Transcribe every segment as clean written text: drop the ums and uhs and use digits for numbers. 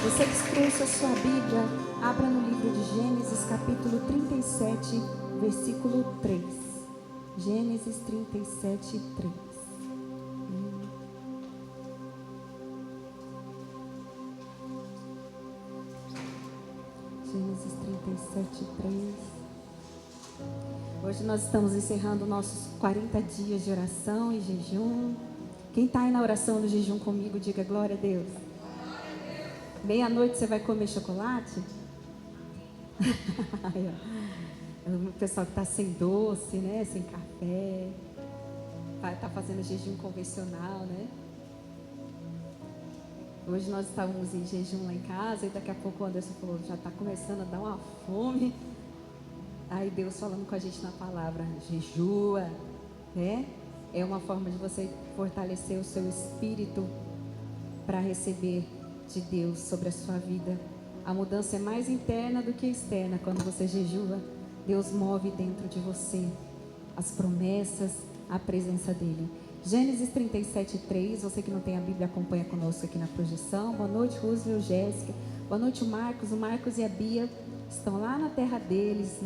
Você que trouxe a sua Bíblia, abra no livro de Gênesis, capítulo 37, versículo 3. Gênesis 37, 3. Gênesis 37, 3. Hoje nós estamos encerrando nossos 40 dias de oração e jejum. Quem está aí na oração, no jejum comigo, diga glória a Deus. Meia-noite você vai comer chocolate? O pessoal que está sem doce, né? Sem café. Está fazendo jejum convencional, né? Hoje nós estávamos em jejum lá em casa e daqui a pouco o Anderson falou, já está começando a dar uma fome. Aí Deus falando com a gente na palavra, jejua, né? É uma forma de você fortalecer o seu espírito para receber de Deus sobre a sua vida. A mudança é mais interna do que externa. Quando você jejua, Deus move dentro de você as promessas, a presença dele. Gênesis 37, 3. Você que não tem a Bíblia, acompanha conosco aqui na projeção. Boa noite, Roosevelt, Jéssica. Boa noite, o Marcos e a Bia estão lá na terra deles,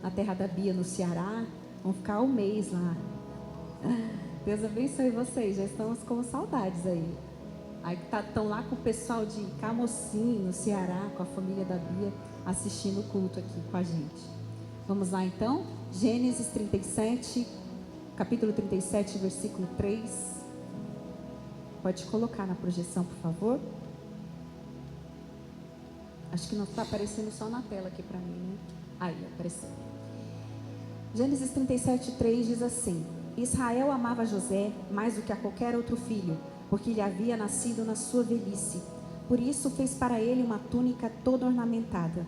na terra da Bia, no Ceará. Vão ficar um mês lá. Deus abençoe vocês, já estamos com saudades aí. Aí estão lá com o pessoal de Camocim, no Ceará, com a família da Bia, assistindo o culto aqui com a gente. Vamos lá então? Gênesis 37, capítulo 37, versículo 3. Pode colocar na projeção, por favor. Acho que não está aparecendo só na tela aqui para mim, né? Aí, apareceu. Gênesis 37, 3 diz assim: Israel amava José mais do que a qualquer outro filho, porque lhe havia nascido na sua velhice. Por isso fez para ele uma túnica toda ornamentada.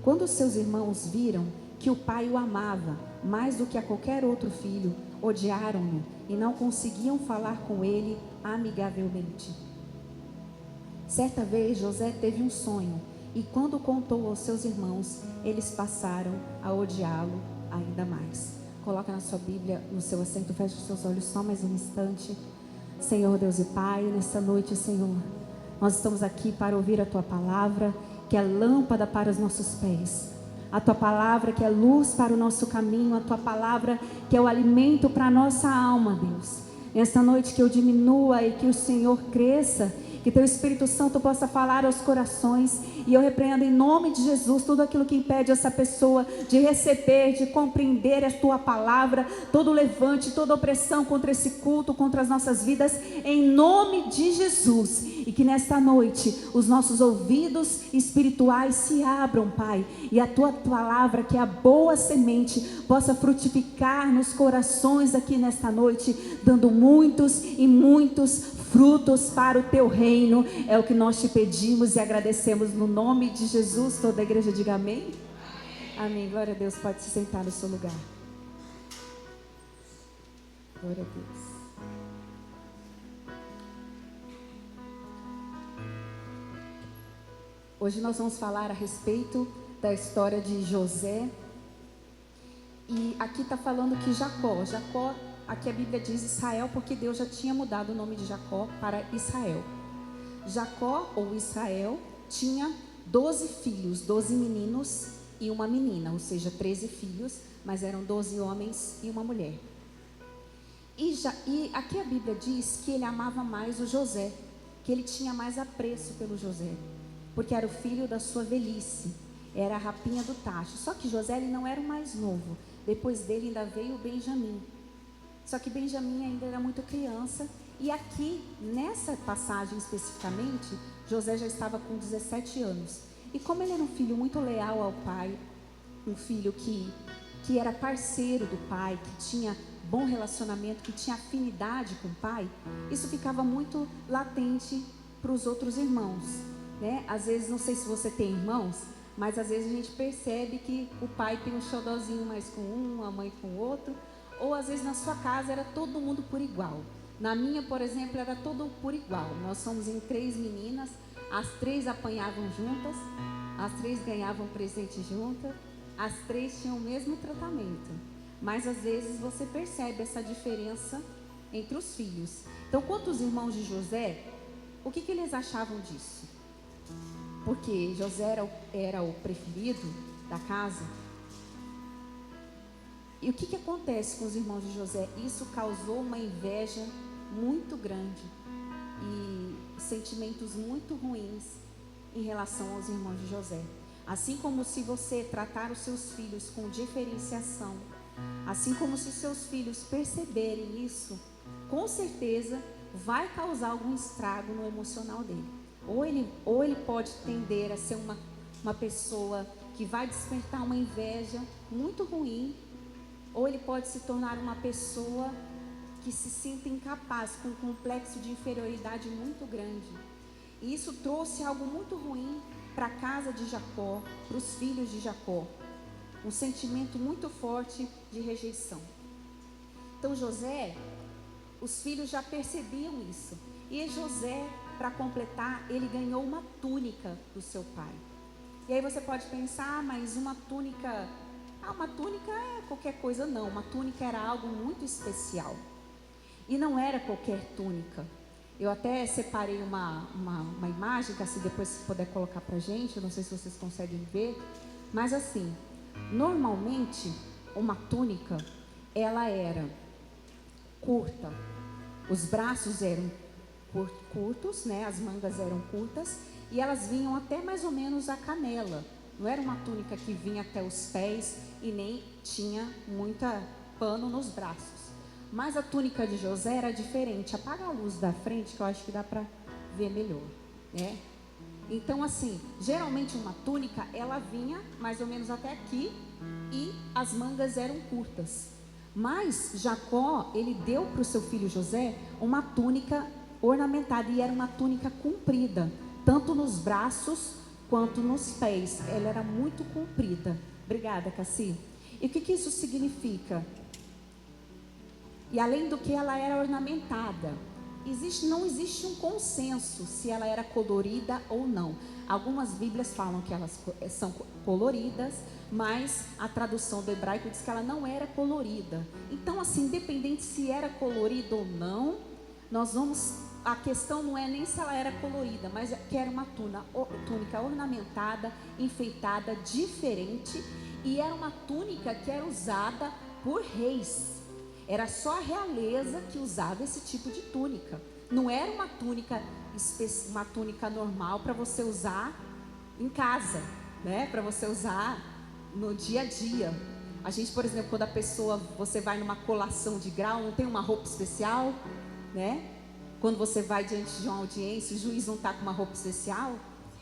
Quando seus irmãos viram que o pai o amava mais do que a qualquer outro filho, odiaram-no e não conseguiam falar com ele amigavelmente. Certa vez José teve um sonho, e quando contou aos seus irmãos, eles passaram a odiá-lo ainda mais. Coloca na sua Bíblia, no seu assento, feche os seus olhos só mais um instante. Senhor Deus e Pai, nessa noite, Senhor, nós estamos aqui para ouvir a Tua palavra, que é lâmpada para os nossos pés. A Tua palavra que é luz para o nosso caminho, a Tua palavra que é o alimento para a nossa alma, Deus. Nessa noite que eu diminua e que o Senhor cresça, que Teu Espírito Santo possa falar aos corações. E eu repreendo em nome de Jesus tudo aquilo que impede essa pessoa de receber, de compreender a Tua palavra, todo levante, toda opressão contra esse culto, contra as nossas vidas, em nome de Jesus. E que nesta noite os nossos ouvidos espirituais se abram, Pai, e a Tua palavra, que é a boa semente, possa frutificar nos corações aqui nesta noite, dando muitos e muitos frutos para o Teu reino. É o que nós te pedimos e agradecemos no nome de Jesus. Toda a igreja diga amém. Amém. Glória a Deus. Pode se sentar no seu lugar. Glória a Deus. Hoje nós vamos falar a respeito da história de José. E aqui está falando que Jacó, aqui a Bíblia diz Israel, porque Deus já tinha mudado o nome de Jacó para Israel. Jacó, ou Israel, tinha 12 filhos, 12 meninos e uma menina, ou seja, 13 filhos, mas eram 12 homens e uma mulher. E aqui a Bíblia diz que ele amava mais o José, que ele tinha mais apreço pelo José, porque era o filho da sua velhice, era a rapinha do tacho. Só que José, ele não era o mais novo, depois dele ainda veio Benjamim. Só que Benjamim ainda era muito criança. E aqui, nessa passagem especificamente, José já estava com 17 anos. E como ele era um filho muito leal ao pai, um filho que era parceiro do pai, que tinha bom relacionamento, que tinha afinidade com o pai, isso ficava muito latente para os outros irmãos, né? Às vezes, não sei se você tem irmãos, mas às vezes a gente percebe que o pai tem um xodózinho mais com um, a mãe com o outro. Ou às vezes na sua casa era todo mundo por igual. Na minha, por exemplo, era todo por igual. Nós somos em 3 meninas, as 3 apanhavam juntas, as 3 ganhavam presente juntas, as 3 tinham o mesmo tratamento. Mas às vezes você percebe essa diferença entre os filhos. Então, quantos irmãos de José? O que eles achavam disso? Porque José era o preferido da casa. E o que acontece com os irmãos de José? Isso causou uma inveja muito grande e sentimentos muito ruins em relação aos irmãos de José. Assim como se você tratar os seus filhos com diferenciação, assim como se seus filhos perceberem isso, com certeza vai causar algum estrago no emocional dele. Ou ele pode tender a ser uma pessoa que vai despertar uma inveja muito ruim, ou ele pode se tornar uma pessoa que se sinta incapaz, com um complexo de inferioridade muito grande. E isso trouxe algo muito ruim para a casa de Jacó, para os filhos de Jacó. Um sentimento muito forte de rejeição. Então José, os filhos já percebiam isso. E José, para completar, ele ganhou uma túnica do seu pai. E aí você pode pensar, mas uma túnica é qualquer coisa. Não, uma túnica era algo muito especial. E não era qualquer túnica. Eu até separei uma imagem, que assim depois se puder colocar pra gente, eu não sei se vocês conseguem ver. Mas assim, normalmente uma túnica, ela era curta. Os braços eram curtos, né? As mangas eram curtas e elas vinham até mais ou menos a canela. Não era uma túnica que vinha até os pés e nem tinha muita pano nos braços. Mas a túnica de José era diferente. Apaga a luz da frente que eu acho que dá para ver melhor, né? Então assim, geralmente uma túnica ela vinha mais ou menos até aqui e as mangas eram curtas. Mas Jacó, ele deu para o seu filho José uma túnica ornamentada e era uma túnica comprida, tanto nos braços quanto nos pés. Ela era muito comprida. Obrigada, Cassi. E o que isso significa? E além do que ela era ornamentada, não existe um consenso se ela era colorida ou não. Algumas Bíblias falam que elas são coloridas, mas a tradução do hebraico diz que ela não era colorida. Então, assim, independente se era colorida ou não, a questão não é nem se ela era colorida, mas que era uma túnica ornamentada, enfeitada, diferente, e era uma túnica que era usada por reis. Era só a realeza que usava esse tipo de túnica. Não era uma túnica normal para você usar em casa, né? Para você usar no dia a dia. A gente, por exemplo, quando você vai numa colação de grau, não tem uma roupa especial, né? Quando você vai diante de uma audiência, o juiz não está com uma roupa especial,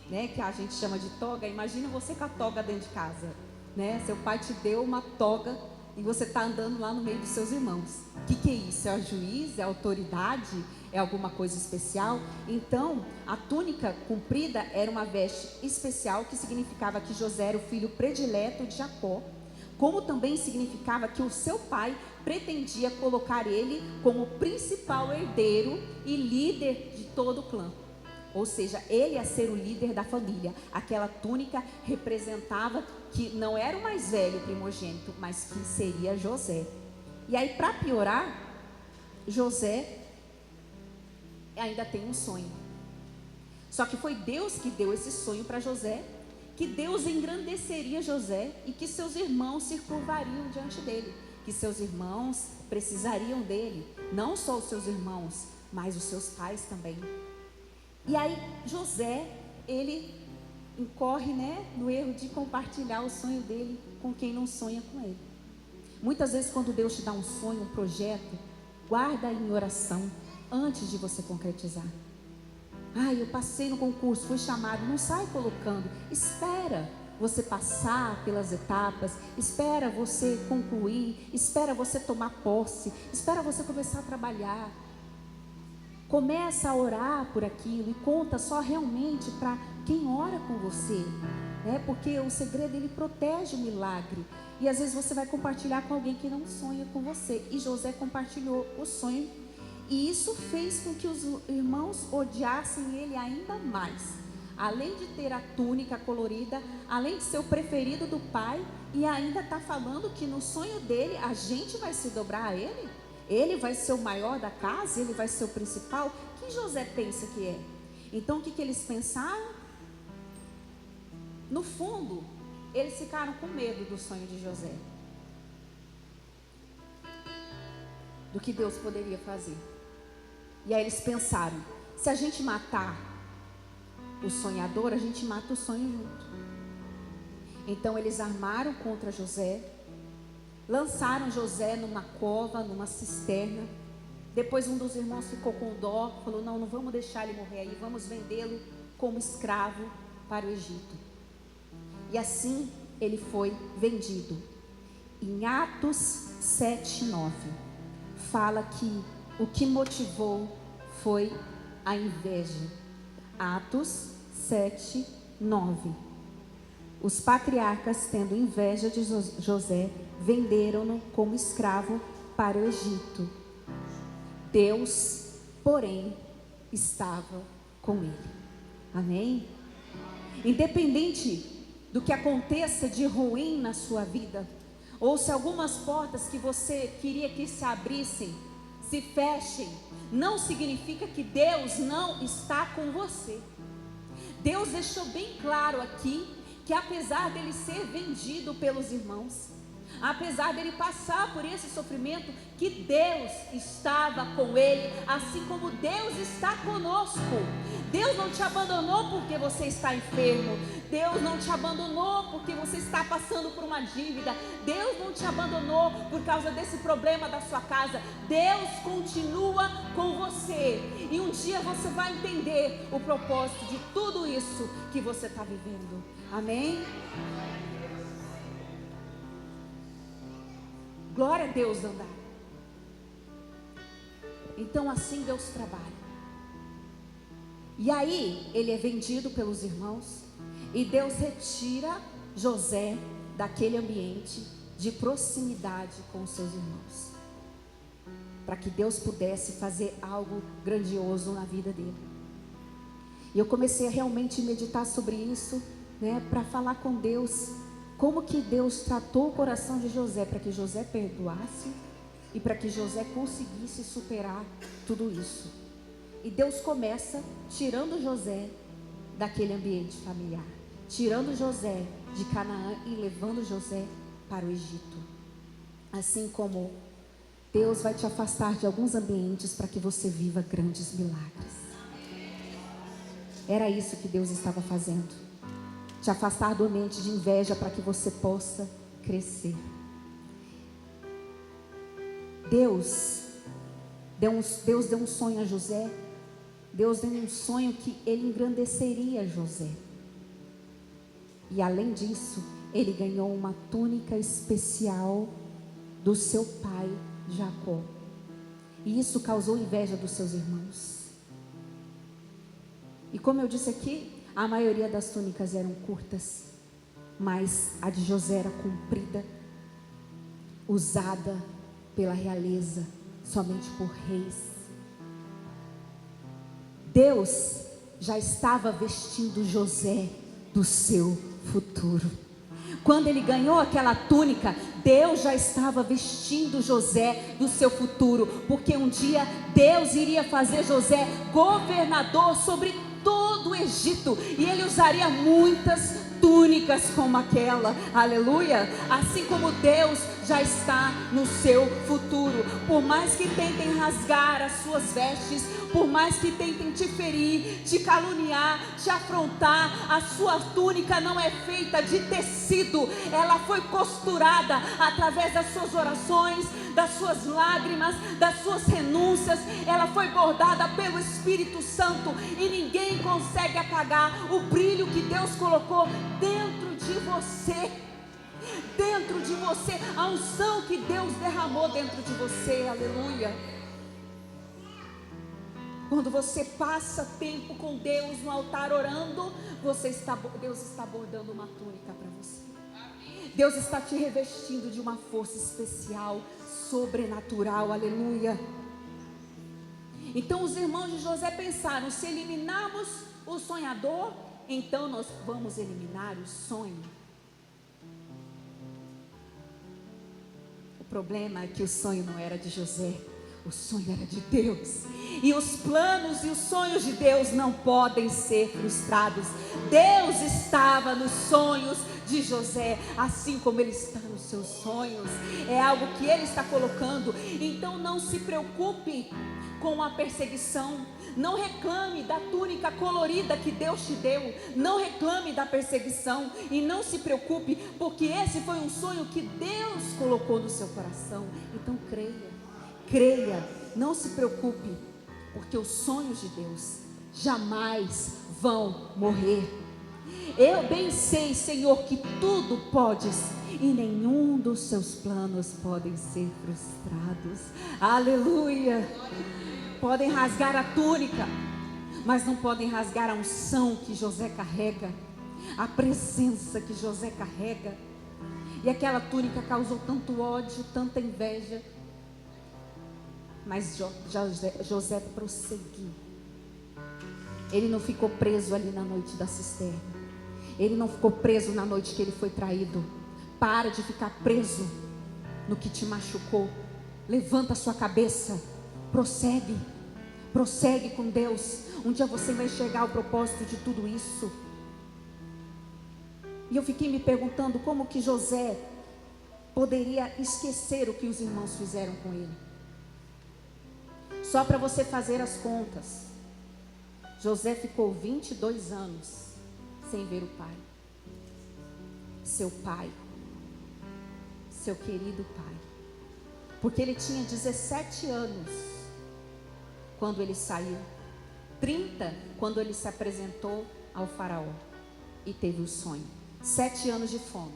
né? Que a gente chama de toga. Imagina você com a toga dentro de casa, né? Seu pai te deu uma toga e você está andando lá no meio dos seus irmãos. O que é isso? É o juiz? É a autoridade? É alguma coisa especial? Então, a túnica comprida era uma veste especial que significava que José era o filho predileto de Jacó, como também significava que o seu pai pretendia colocar ele como principal herdeiro e líder de todo o clã. Ou seja, ele ia ser o líder da família. Aquela túnica representava que não era o mais velho primogênito, mas que seria José. E aí, para piorar, José ainda tem um sonho. Só que foi Deus que deu esse sonho para José, que Deus engrandeceria José e que seus irmãos se curvariam diante dele, que seus irmãos precisariam dele, não só os seus irmãos, mas os seus pais também. E aí José, ele incorre, né, no erro de compartilhar o sonho dele com quem não sonha com ele. Muitas vezes quando Deus te dá um sonho, um projeto, guarda em oração antes de você concretizar. Eu passei no concurso, fui chamado. Não sai colocando. Espera você passar pelas etapas. Espera você concluir. Espera você tomar posse. Espera você começar a trabalhar. Começa a orar por aquilo e conta só realmente para quem ora com você, né? Porque o segredo, ele protege o milagre. E às vezes você vai compartilhar com alguém que não sonha com você. E José compartilhou o sonho. E isso fez com que os irmãos odiassem ele ainda mais. Além de ter a túnica colorida, além de ser o preferido do pai, e ainda está falando que no sonho dele a gente vai se dobrar a ele. Ele vai ser o maior da casa, ele vai ser o principal. Quem José pensa que é? Então o que eles pensaram? No fundo, eles ficaram com medo do sonho de José, do que Deus poderia fazer. E aí eles pensaram: se a gente matar o sonhador, a gente mata o sonho junto. Então eles armaram contra José, lançaram José numa cova, numa cisterna. Depois um dos irmãos ficou com dó, falou: não vamos deixar ele morrer aí, vamos vendê-lo como escravo para o Egito. E assim ele foi vendido. Em Atos 7:9 fala que o que motivou foi a inveja. Atos 7:9. Os patriarcas, tendo inveja de José, venderam-no como escravo para o Egito. Deus, porém, estava com ele. Amém? Independente do que aconteça de ruim na sua vida, ou se algumas portas que você queria que se abrissem, se fechem, não significa que Deus não está com você. Deus deixou bem claro aqui que apesar dele ser vendido pelos irmãos, apesar dele passar por esse sofrimento, que Deus estava com ele, assim como Deus está conosco. Deus não te abandonou porque você está enfermo. Deus não te abandonou porque você está passando por uma dívida. Deus não te abandonou por causa desse problema da sua casa. Deus continua com você. E um dia você vai entender o propósito de tudo isso que você está vivendo. Amém? Glória a Deus, andar. Então assim Deus trabalha. E aí ele é vendido pelos irmãos, e Deus retira José daquele ambiente de proximidade com os seus irmãos, para que Deus pudesse fazer algo grandioso na vida dele. E eu comecei a realmente meditar sobre isso, para falar com Deus, como que Deus tratou o coração de José, para que José perdoasse e para que José conseguisse superar tudo isso. E Deus começa tirando José daquele ambiente familiar, tirando José de Canaã e levando José para o Egito. Assim como Deus vai te afastar de alguns ambientes para que você viva grandes milagres. Era isso que Deus estava fazendo. Te afastar do ambiente de inveja para que você possa crescer. Deus deu um sonho a José. Deus deu um sonho que ele engrandeceria José. E além disso, ele ganhou uma túnica especial do seu pai Jacó. E isso causou inveja dos seus irmãos. E como eu disse aqui, a maioria das túnicas eram curtas, mas a de José era comprida, usada pela realeza, somente por reis. Deus já estava vestindo José do seu futuro. Quando ele ganhou aquela túnica, Deus já estava vestindo José do seu futuro, porque um dia Deus iria fazer José governador sobre todo o Egito, e ele usaria muitas túnicas como aquela, aleluia. Assim como Deus já está no seu futuro. Por mais que tentem rasgar as suas vestes, por mais que tentem te ferir, te caluniar, te afrontar, a sua túnica não é feita de tecido, ela foi costurada através das suas orações, das suas lágrimas, das suas renúncias. Ela foi bordada pelo Espírito Santo, e ninguém consegue apagar o brilho que Deus colocou dentro de você. Dentro de você, a unção que Deus derramou dentro de você, aleluia. Quando você passa tempo com Deus no altar orando, Deus está bordando uma túnica para você. Deus está te revestindo de uma força especial, sobrenatural, aleluia. Então os irmãos de José pensaram: se eliminarmos o sonhador, então nós vamos eliminar o sonho. O problema é que o sonho não era de José, O sonho era de Deus. E os planos e os sonhos de Deus não podem ser frustrados. Deus estava nos sonhos de José, assim como Ele está nos seus sonhos. É algo que Ele está colocando. Então não se preocupe com a perseguição. Não reclame da túnica colorida que Deus te deu. Não reclame da perseguição. E não se preocupe, porque esse foi um sonho que Deus colocou no seu coração. Então creia, não se preocupe, porque os sonhos de Deus jamais vão morrer. Eu bem sei, Senhor, que tudo podes e nenhum dos seus planos podem ser frustrados. Aleluia. Podem rasgar a túnica, mas não podem rasgar a unção que José carrega, a presença que José carrega. E aquela túnica causou tanto ódio, tanta inveja, mas José prosseguiu. Ele não ficou preso ali na noite da cisterna. Ele não ficou preso na noite que ele foi traído. Para de ficar preso no que te machucou. Levanta a sua cabeça. Prossegue com Deus. Um dia você vai enxergar o propósito de tudo isso. E eu fiquei me perguntando como que José poderia esquecer o que os irmãos fizeram com ele. Só para você fazer as contas, José ficou 22 anos sem ver o pai. Seu pai, seu querido pai. Porque ele tinha 17 anos quando ele saiu, 30 quando ele se apresentou ao faraó e teve o sonho. 7 anos de fome,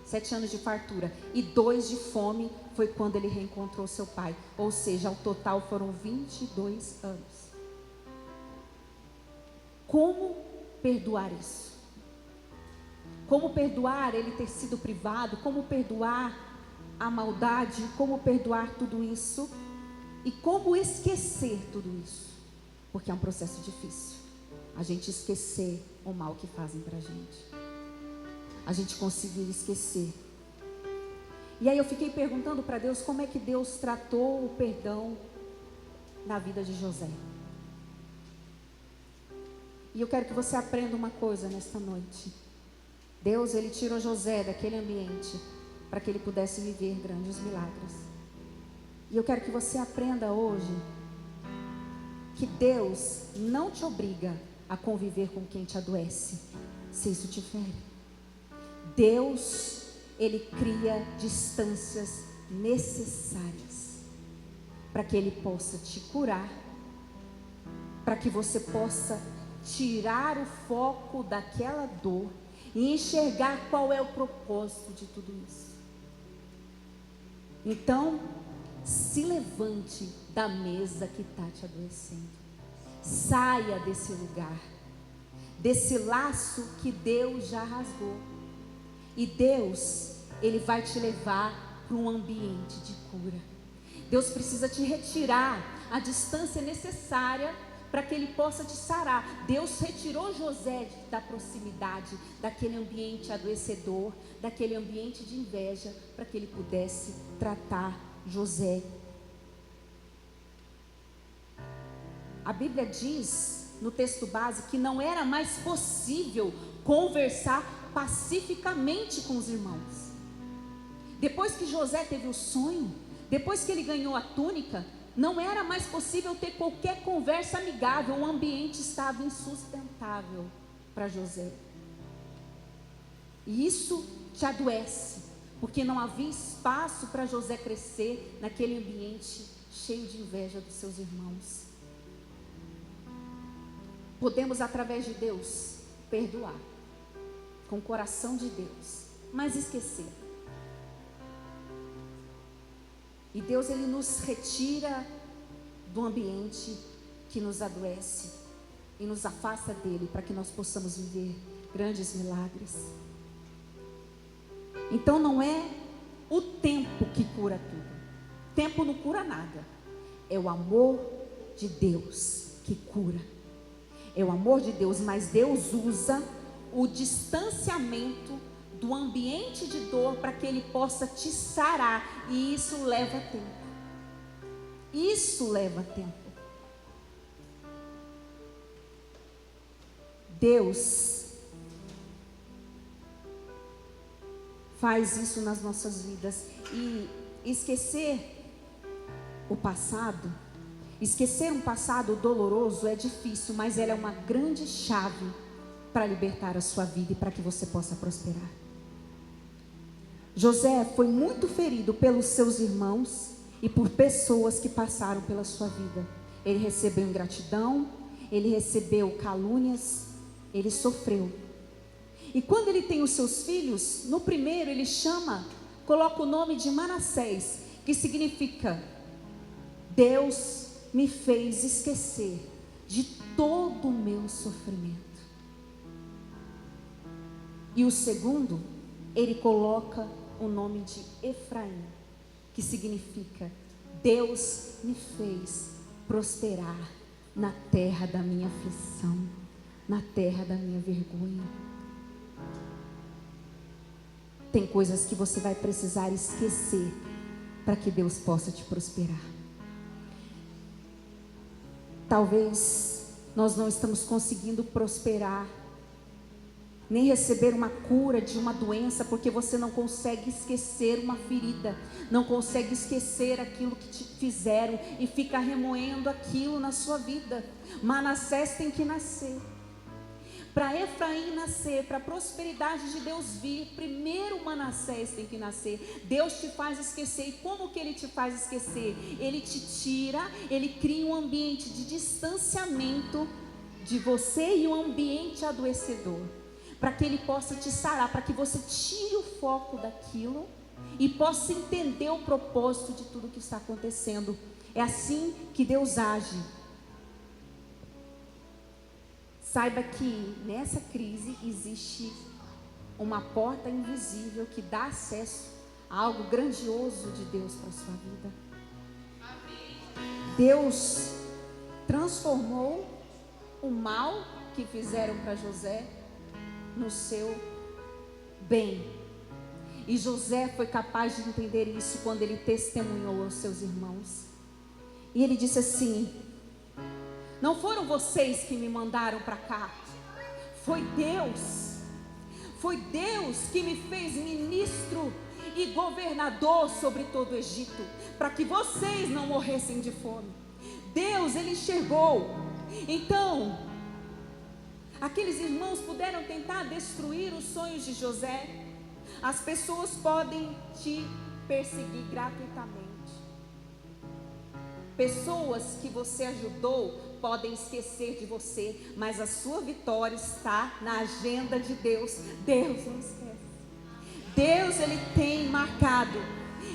7 anos de fartura e 2 de fome foi quando ele reencontrou seu pai. Ou seja, ao total foram 22 anos. Como perdoar isso? Como perdoar ele ter sido privado? Como perdoar a maldade? Como perdoar tudo isso? E como esquecer tudo isso? Porque é um processo difícil. A gente esquecer o mal que fazem pra gente. A gente conseguir esquecer. E aí eu fiquei perguntando para Deus como é que Deus tratou o perdão na vida de José. E eu quero que você aprenda uma coisa nesta noite. Deus, Ele tirou José daquele ambiente para que ele pudesse viver grandes milagres. E eu quero que você aprenda hoje que Deus não te obriga a conviver com quem te adoece, se isso te fere. Deus, Ele cria distâncias necessárias para que Ele possa te curar, para que você possa tirar o foco daquela dor e enxergar qual é o propósito de tudo isso. Então, se levante da mesa que está te adoecendo. Saia desse lugar, desse laço que Deus já rasgou. E Deus, Ele vai te levar para um ambiente de cura. Deus precisa te retirar a distância necessária para que Ele possa te sarar. Deus retirou José da proximidade, daquele ambiente adoecedor, daquele ambiente de inveja, para que Ele pudesse tratar José. A Bíblia diz no texto base que não era mais possível conversar pacificamente com os irmãos. Depois que José teve o sonho, depois que ele ganhou a túnica, não era mais possível ter qualquer conversa amigável. O ambiente estava insustentável para José. E isso te adoece, porque não havia espaço para José crescer naquele ambiente cheio de inveja dos seus irmãos. Podemos, através de Deus, perdoar com o coração de Deus, mas esquecer. E Deus, Ele nos retira do ambiente que nos adoece e nos afasta dele, para que nós possamos viver grandes milagres. Então não é o tempo que cura tudo. O tempo não cura nada. É o amor de Deus que cura. É o amor de Deus, mas Deus usa o distanciamento do ambiente de dor para que Ele possa te sarar, e isso leva tempo. Isso leva tempo. Deus faz isso nas nossas vidas. E esquecer o passado, esquecer um passado doloroso é difícil, mas ela é uma grande chave para libertar a sua vida e para que você possa prosperar. José foi muito ferido pelos seus irmãos e por pessoas que passaram pela sua vida. Ele recebeu ingratidão, ele recebeu calúnias, ele sofreu. E quando ele tem os seus filhos, no primeiro ele coloca o nome de Manassés, que significa: Deus me fez esquecer de todo o meu sofrimento. E o segundo, ele coloca o nome de Efraim, que significa: Deus me fez prosperar na terra da minha aflição, na terra da minha vergonha. Tem coisas que você vai precisar esquecer para que Deus possa te prosperar. Talvez nós não estamos conseguindo prosperar, nem receber uma cura de uma doença, porque você não consegue esquecer uma ferida, não consegue esquecer aquilo que te fizeram e fica remoendo aquilo na sua vida. Manassés tem que nascer. Para Efraim nascer, para a prosperidade de Deus vir, primeiro Manassés tem que nascer. Deus te faz esquecer. E como que Ele te faz esquecer? Ele te tira, Ele cria um ambiente de distanciamento de você e um ambiente adoecedor, para que Ele possa te sarar, para que você tire o foco daquilo e possa entender o propósito de tudo que está acontecendo. É assim que Deus age. Saiba que nessa crise existe uma porta invisível que dá acesso a algo grandioso de Deus para a sua vida. Deus transformou o mal que fizeram para José no seu bem. E José foi capaz de entender isso quando ele testemunhou aos seus irmãos. E ele disse assim: não foram vocês que me mandaram para cá, foi Deus. Foi Deus que me fez ministro e governador sobre todo o Egito, para que vocês não morressem de fome. Deus, Ele enxergou. Então, aqueles irmãos puderam tentar destruir os sonhos de José. As pessoas podem te perseguir gratuitamente. Pessoas que você ajudou podem esquecer de você, mas a sua vitória está na agenda de Deus. Deus não esquece. Deus, Ele tem marcado.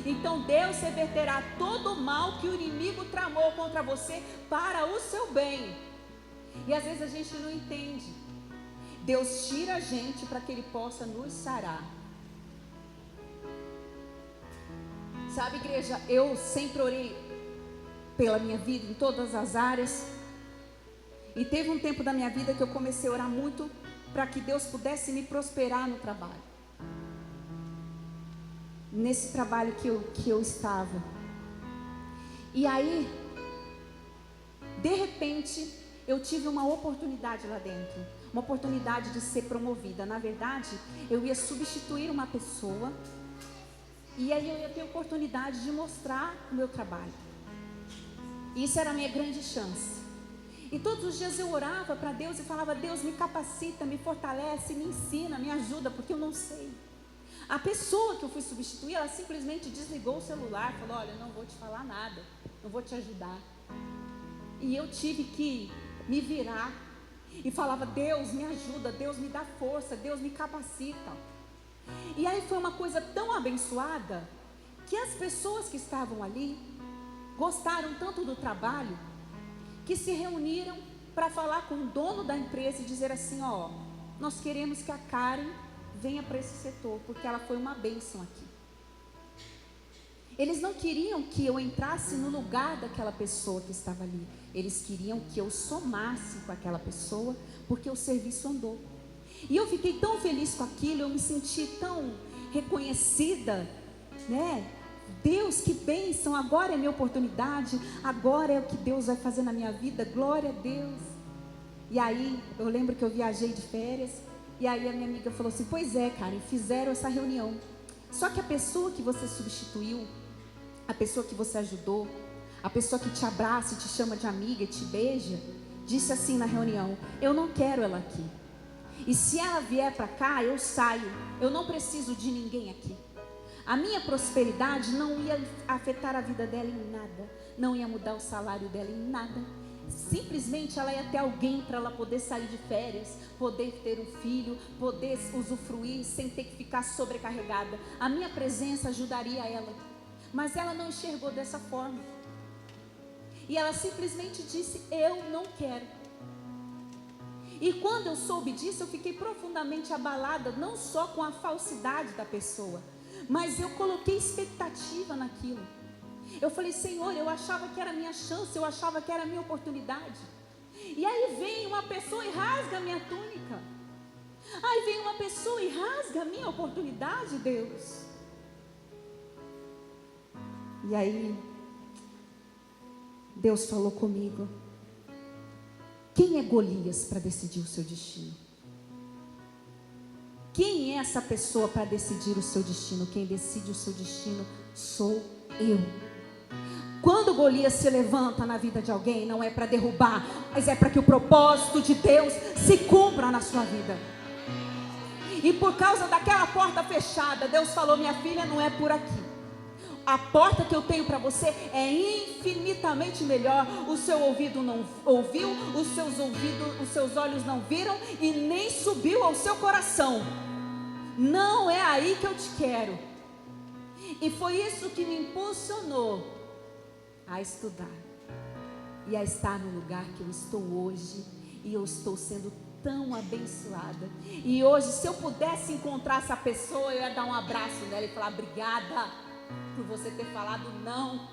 Então Deus reverterá todo o mal que o inimigo tramou contra você para o seu bem. E às vezes a gente não entende. Deus tira a gente para que Ele possa nos sarar. Sabe, igreja, eu sempre orei pela minha vida em todas as áreas. E teve um tempo da minha vida que eu comecei a orar muito para que Deus pudesse me prosperar no trabalho. Nesse trabalho que eu estava. E aí, de repente, eu tive uma oportunidade lá dentro. Uma oportunidade de ser promovida. Na verdade, eu ia substituir uma pessoa. E aí eu ia ter a oportunidade de mostrar o meu trabalho. Isso era a minha grande chance. E todos os dias eu orava para Deus e falava: Deus, me capacita, me fortalece, me ensina, me ajuda, porque eu não sei. A pessoa que eu fui substituir, ela simplesmente desligou o celular, falou: olha, não vou te falar nada, não vou te ajudar. E eu tive que me virar e falava: Deus, me ajuda, Deus, me dá força, Deus, me capacita. E aí foi uma coisa tão abençoada que as pessoas que estavam ali gostaram tanto do trabalho que se reuniram para falar com o dono da empresa e dizer assim: ó, nós queremos que a Karen venha para esse setor, porque ela foi uma bênção aqui. Eles não queriam que eu entrasse no lugar daquela pessoa que estava ali. Eles queriam que eu somasse com aquela pessoa, porque o serviço andou. E eu fiquei tão feliz com aquilo, eu me senti tão reconhecida, né? Deus, que bênção, agora é minha oportunidade, agora é o que Deus vai fazer na minha vida, glória a Deus. E aí, eu lembro que eu viajei de férias, e aí a minha amiga falou assim, pois é, Karen, fizeram essa reunião, só que a pessoa que você substituiu, a pessoa que você ajudou, a pessoa que te abraça e te chama de amiga e te beija, disse assim na reunião, eu não quero ela aqui. E se ela vier para cá, eu saio, eu não preciso de ninguém aqui. A minha prosperidade não ia afetar a vida dela em nada, não ia mudar o salário dela em nada. Simplesmente ela ia ter alguém para ela poder sair de férias, poder ter um filho, poder usufruir sem ter que ficar sobrecarregada. A minha presença ajudaria ela, mas ela não enxergou dessa forma. E ela simplesmente disse, eu não quero. E quando eu soube disso, eu fiquei profundamente abalada, não só com a falsidade da pessoa, mas eu coloquei expectativa naquilo. Eu falei, Senhor, eu achava que era a minha chance, eu achava que era a minha oportunidade. E aí vem uma pessoa e rasga a minha túnica. Aí vem uma pessoa e rasga a minha oportunidade, Deus. E aí, Deus falou comigo, quem é Golias para decidir o seu destino? Quem é essa pessoa para decidir o seu destino? Quem decide o seu destino sou eu. Quando Golias se levanta na vida de alguém, não é para derrubar, mas é para que o propósito de Deus se cumpra na sua vida. E por causa daquela porta fechada, Deus falou, minha filha, não é por aqui. A porta que eu tenho para você é infinitamente melhor. O seu ouvido não ouviu, os seus olhos não viram e nem subiu ao seu coração. Não é aí que eu te quero. E foi isso que me impulsionou a estudar e a estar no lugar que eu estou hoje. E eu estou sendo tão abençoada. E hoje, se eu pudesse encontrar essa pessoa, eu ia dar um abraço nela e falar, obrigada por você ter falado não.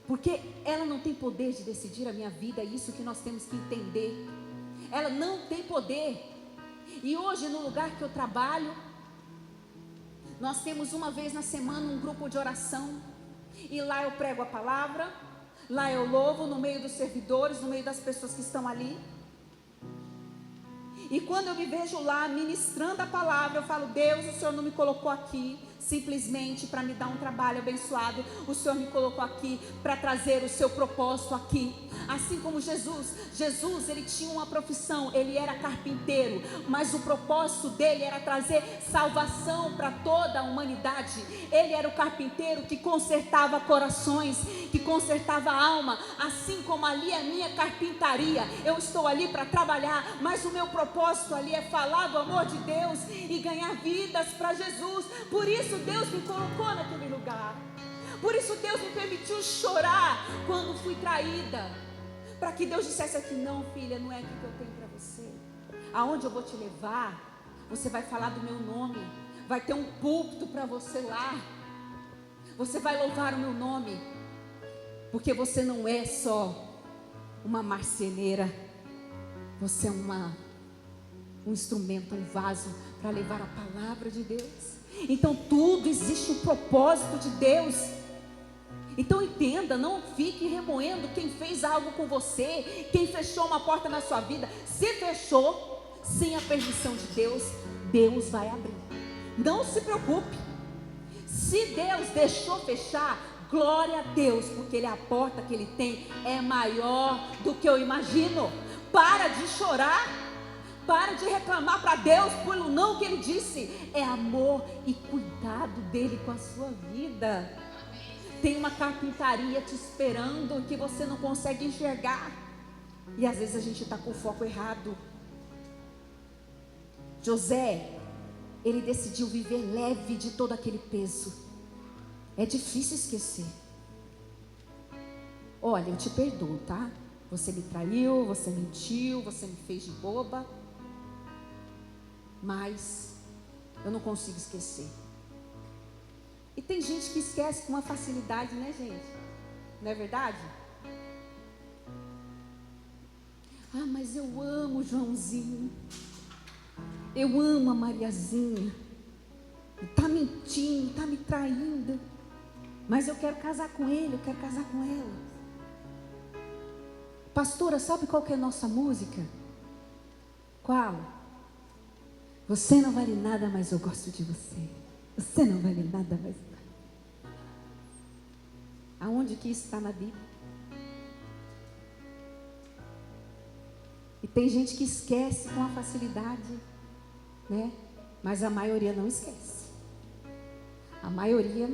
Porque ela não tem poder de decidir a minha vida, é isso que nós temos que entender. Ela não tem poder. E hoje, no lugar que eu trabalho, nós temos uma vez na semana um grupo de oração. E lá eu prego a palavra, lá eu louvo no meio dos servidores, no meio das pessoas que estão ali. E quando eu me vejo lá ministrando a palavra, eu falo, Deus, o Senhor não me colocou aqui simplesmente para me dar um trabalho abençoado. O Senhor me colocou aqui para trazer o seu propósito aqui. Assim como Jesus, ele tinha uma profissão, ele era carpinteiro, mas o propósito dele era trazer salvação para toda a humanidade. Ele era o carpinteiro que consertava corações, que consertava a alma. Assim como ali é a minha carpintaria, eu estou ali para trabalhar, mas o meu propósito ali é falar do amor de Deus e ganhar vidas para Jesus. Por isso Deus me colocou naquele lugar. Por isso Deus me permitiu chorar quando fui traída, para que Deus dissesse aqui, não filha, não é aqui que eu tenho para você. Aonde eu vou te levar, você vai falar do meu nome, vai ter um púlpito para você lá, você vai louvar o meu nome, porque você não é só uma marceneira, você é um instrumento, um vaso para levar a palavra de Deus. Então tudo existe um propósito de Deus. Então entenda, não fique remoendo quem fez algo com você, quem fechou uma porta na sua vida. Se fechou, sem a permissão de Deus, Deus vai abrir. Não se preocupe. Se Deus deixou fechar, glória a Deus, porque a porta que Ele tem é maior do que eu imagino. Para de chorar. Para de reclamar para Deus pelo não que Ele disse. É amor e cuidado dEle com a sua vida. Tem uma carpintaria te esperando que você não consegue enxergar. E às vezes a gente está com o foco errado. José, ele decidiu viver leve de todo aquele peso. É difícil esquecer. Olha, eu te perdoo, tá? Você me traiu, você mentiu, você me fez de boba. Mas eu não consigo esquecer. E tem gente que esquece com uma facilidade, né, gente? Não é verdade? Ah, mas eu amo o Joãozinho. Eu amo a Mariazinha. Está me mentindo, está me traindo. Mas eu quero casar com ele, eu quero casar com ela. Pastora, sabe qual que é a nossa música? Qual? Você não vale nada, mas eu gosto de você. Você não vale nada, mas... Aonde que isso está na Bíblia? E tem gente que esquece com a facilidade, né? Mas a maioria não esquece. A maioria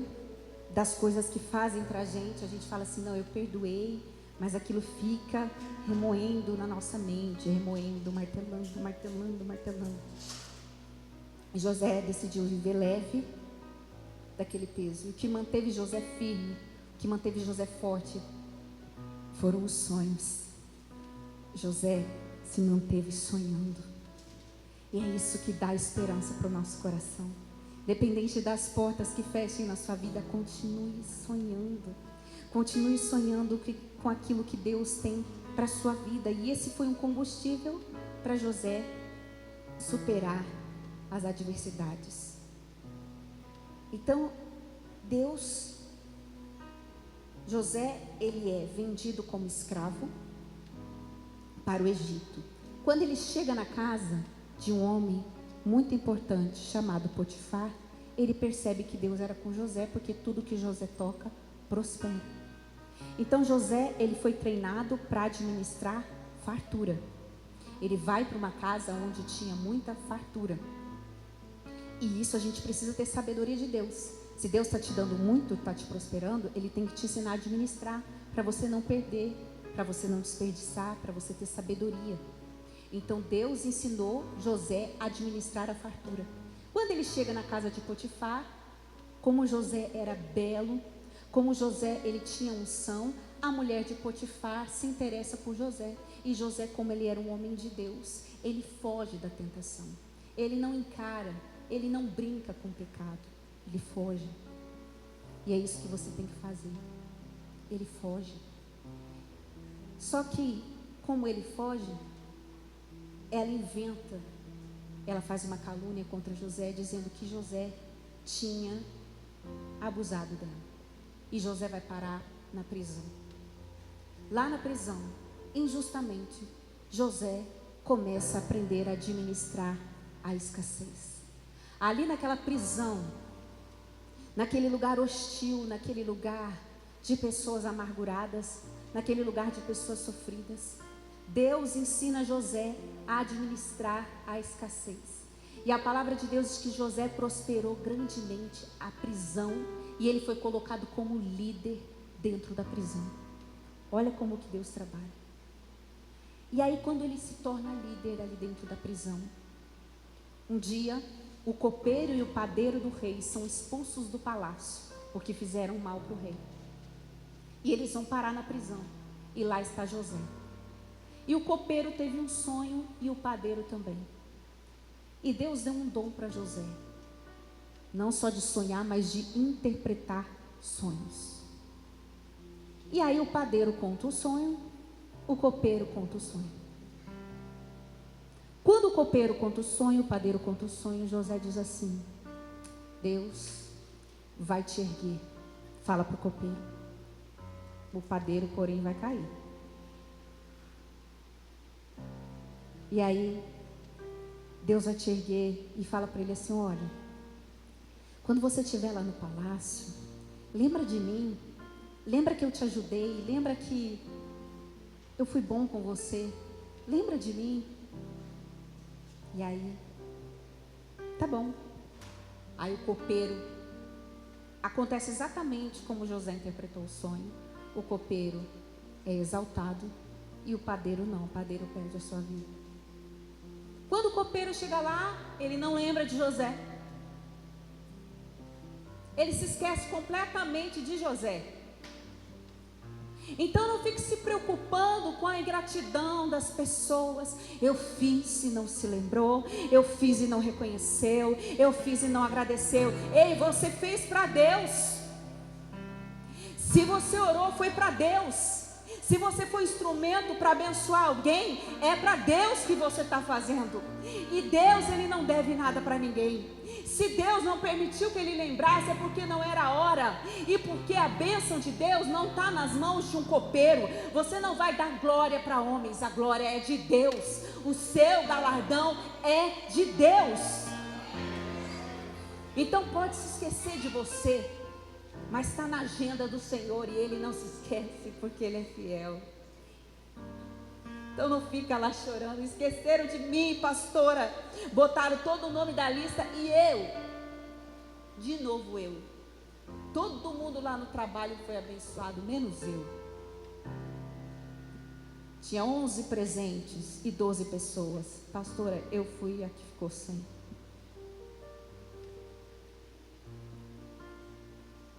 das coisas que fazem pra gente, a gente fala assim, não, eu perdoei, mas aquilo fica remoendo na nossa mente, remoendo, martelando, martelando, martelando. E José decidiu viver leve daquele peso. E o que manteve José firme, o que manteve José forte, foram os sonhos. José se manteve sonhando. E é isso que dá esperança para o nosso coração. Dependente das portas que fechem na sua vida, continue sonhando. Continue sonhando com aquilo que Deus tem para a sua vida. E esse foi um combustível para José superar as adversidades. Então, José, ele é vendido como escravo para o Egito. Quando ele chega na casa de um homem muito importante chamado Potifar, ele percebe que Deus era com José, porque tudo que José toca prospera. Então José, ele foi treinado para administrar fartura. Ele vai para uma casa onde tinha muita fartura. E isso a gente precisa ter sabedoria de Deus. Se Deus está te dando muito, está te prosperando, Ele tem que te ensinar a administrar, para você não perder, para você não desperdiçar, para você ter sabedoria. Então Deus ensinou José a administrar a fartura. Quando ele chega na casa de Potifar, como José era belo, como José ele tinha unção, a mulher de Potifar se interessa por José. E José, como ele era um homem de Deus, ele foge da tentação. Ele não encara, ele não brinca com o pecado, ele foge. E é isso que você tem que fazer. Ele foge. Só que, como ele foge, ela inventa, ela faz uma calúnia contra José, dizendo que José tinha abusado dela. E José vai parar na prisão. Lá na prisão, injustamente, José começa a aprender a administrar a escassez. Ali naquela prisão, naquele lugar hostil, naquele lugar de pessoas amarguradas, naquele lugar de pessoas sofridas, Deus ensina José a administrar a escassez. E a palavra de Deus diz que José prosperou grandemente a prisão e ele foi colocado como líder dentro da prisão. Olha como que Deus trabalha. E aí quando ele se torna líder ali dentro da prisão, um dia o copeiro e o padeiro do rei são expulsos do palácio porque fizeram mal para o rei. E eles vão parar na prisão. E lá está José. E o copeiro teve um sonho e o padeiro também. E Deus deu um dom para José. Não só de sonhar, mas de interpretar sonhos. E aí o padeiro conta o sonho, o copeiro conta o sonho. Quando o copeiro conta o sonho, o padeiro conta o sonho, José diz assim: Deus vai te erguer. Fala para o copeiro. O padeiro, porém, vai cair. E aí, Deus vai te erguer e fala para ele assim: olha, quando você estiver lá no palácio, lembra de mim, lembra que eu te ajudei, lembra que eu fui bom com você, lembra de mim. E aí, tá bom. Aí o copeiro, acontece exatamente como José interpretou o sonho. O copeiro é exaltado e o padeiro não, o padeiro perde a sua vida. Quando o copeiro chega lá, ele não lembra de José. Ele se esquece completamente de José. Então não fique se preocupando com a ingratidão das pessoas. Eu fiz e não se lembrou, eu fiz e não reconheceu, eu fiz e não agradeceu. Ei, você fez para Deus. Se você orou, foi para Deus. Se você foi instrumento para abençoar alguém, é para Deus que você está fazendo. E Deus, Ele não deve nada para ninguém. Se Deus não permitiu que ele lembrasse, é porque não era a hora. E porque a bênção de Deus não está nas mãos de um copeiro. Você não vai dar glória para homens, a glória é de Deus. O seu galardão é de Deus. Então pode se esquecer de você, mas está na agenda do Senhor e Ele não se esquece, porque Ele é fiel. Então não fica lá chorando. Esqueceram de mim, pastora. Botaram todo o nome da lista e eu. De novo eu. Todo mundo lá no trabalho foi abençoado, menos eu. Tinha 11 presentes e 12 pessoas. Pastora, eu fui a que ficou sem.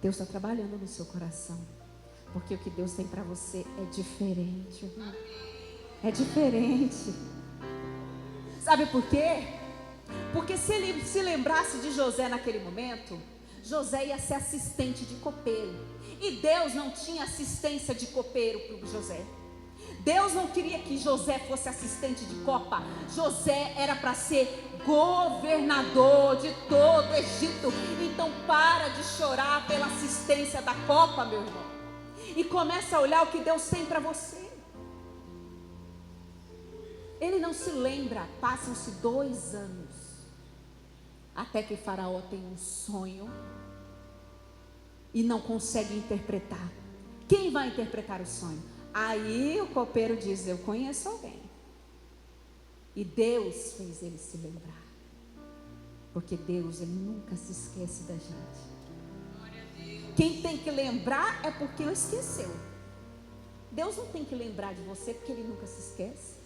Deus está trabalhando no seu coração. Porque o que Deus tem para você é diferente. É diferente. Sabe por quê? Porque se ele se lembrasse de José naquele momento, José ia ser assistente de copeiro. E Deus não tinha assistência de copeiro para José. Deus não queria que José fosse assistente de copa. José era para ser governador de todo o Egito. Então para de chorar pela assistência da copa, meu irmão. E começa a olhar o que Deus tem para você. Ele não se lembra, passam-se 2 anos, até que Faraó tem um sonho e não consegue interpretar. Quem vai interpretar o sonho? Aí o copeiro diz, eu conheço alguém. E Deus fez ele se lembrar. Porque Deus, Ele nunca se esquece da gente. Quem tem que lembrar é porque não esqueceu. Deus não tem que lembrar de você porque Ele nunca se esquece.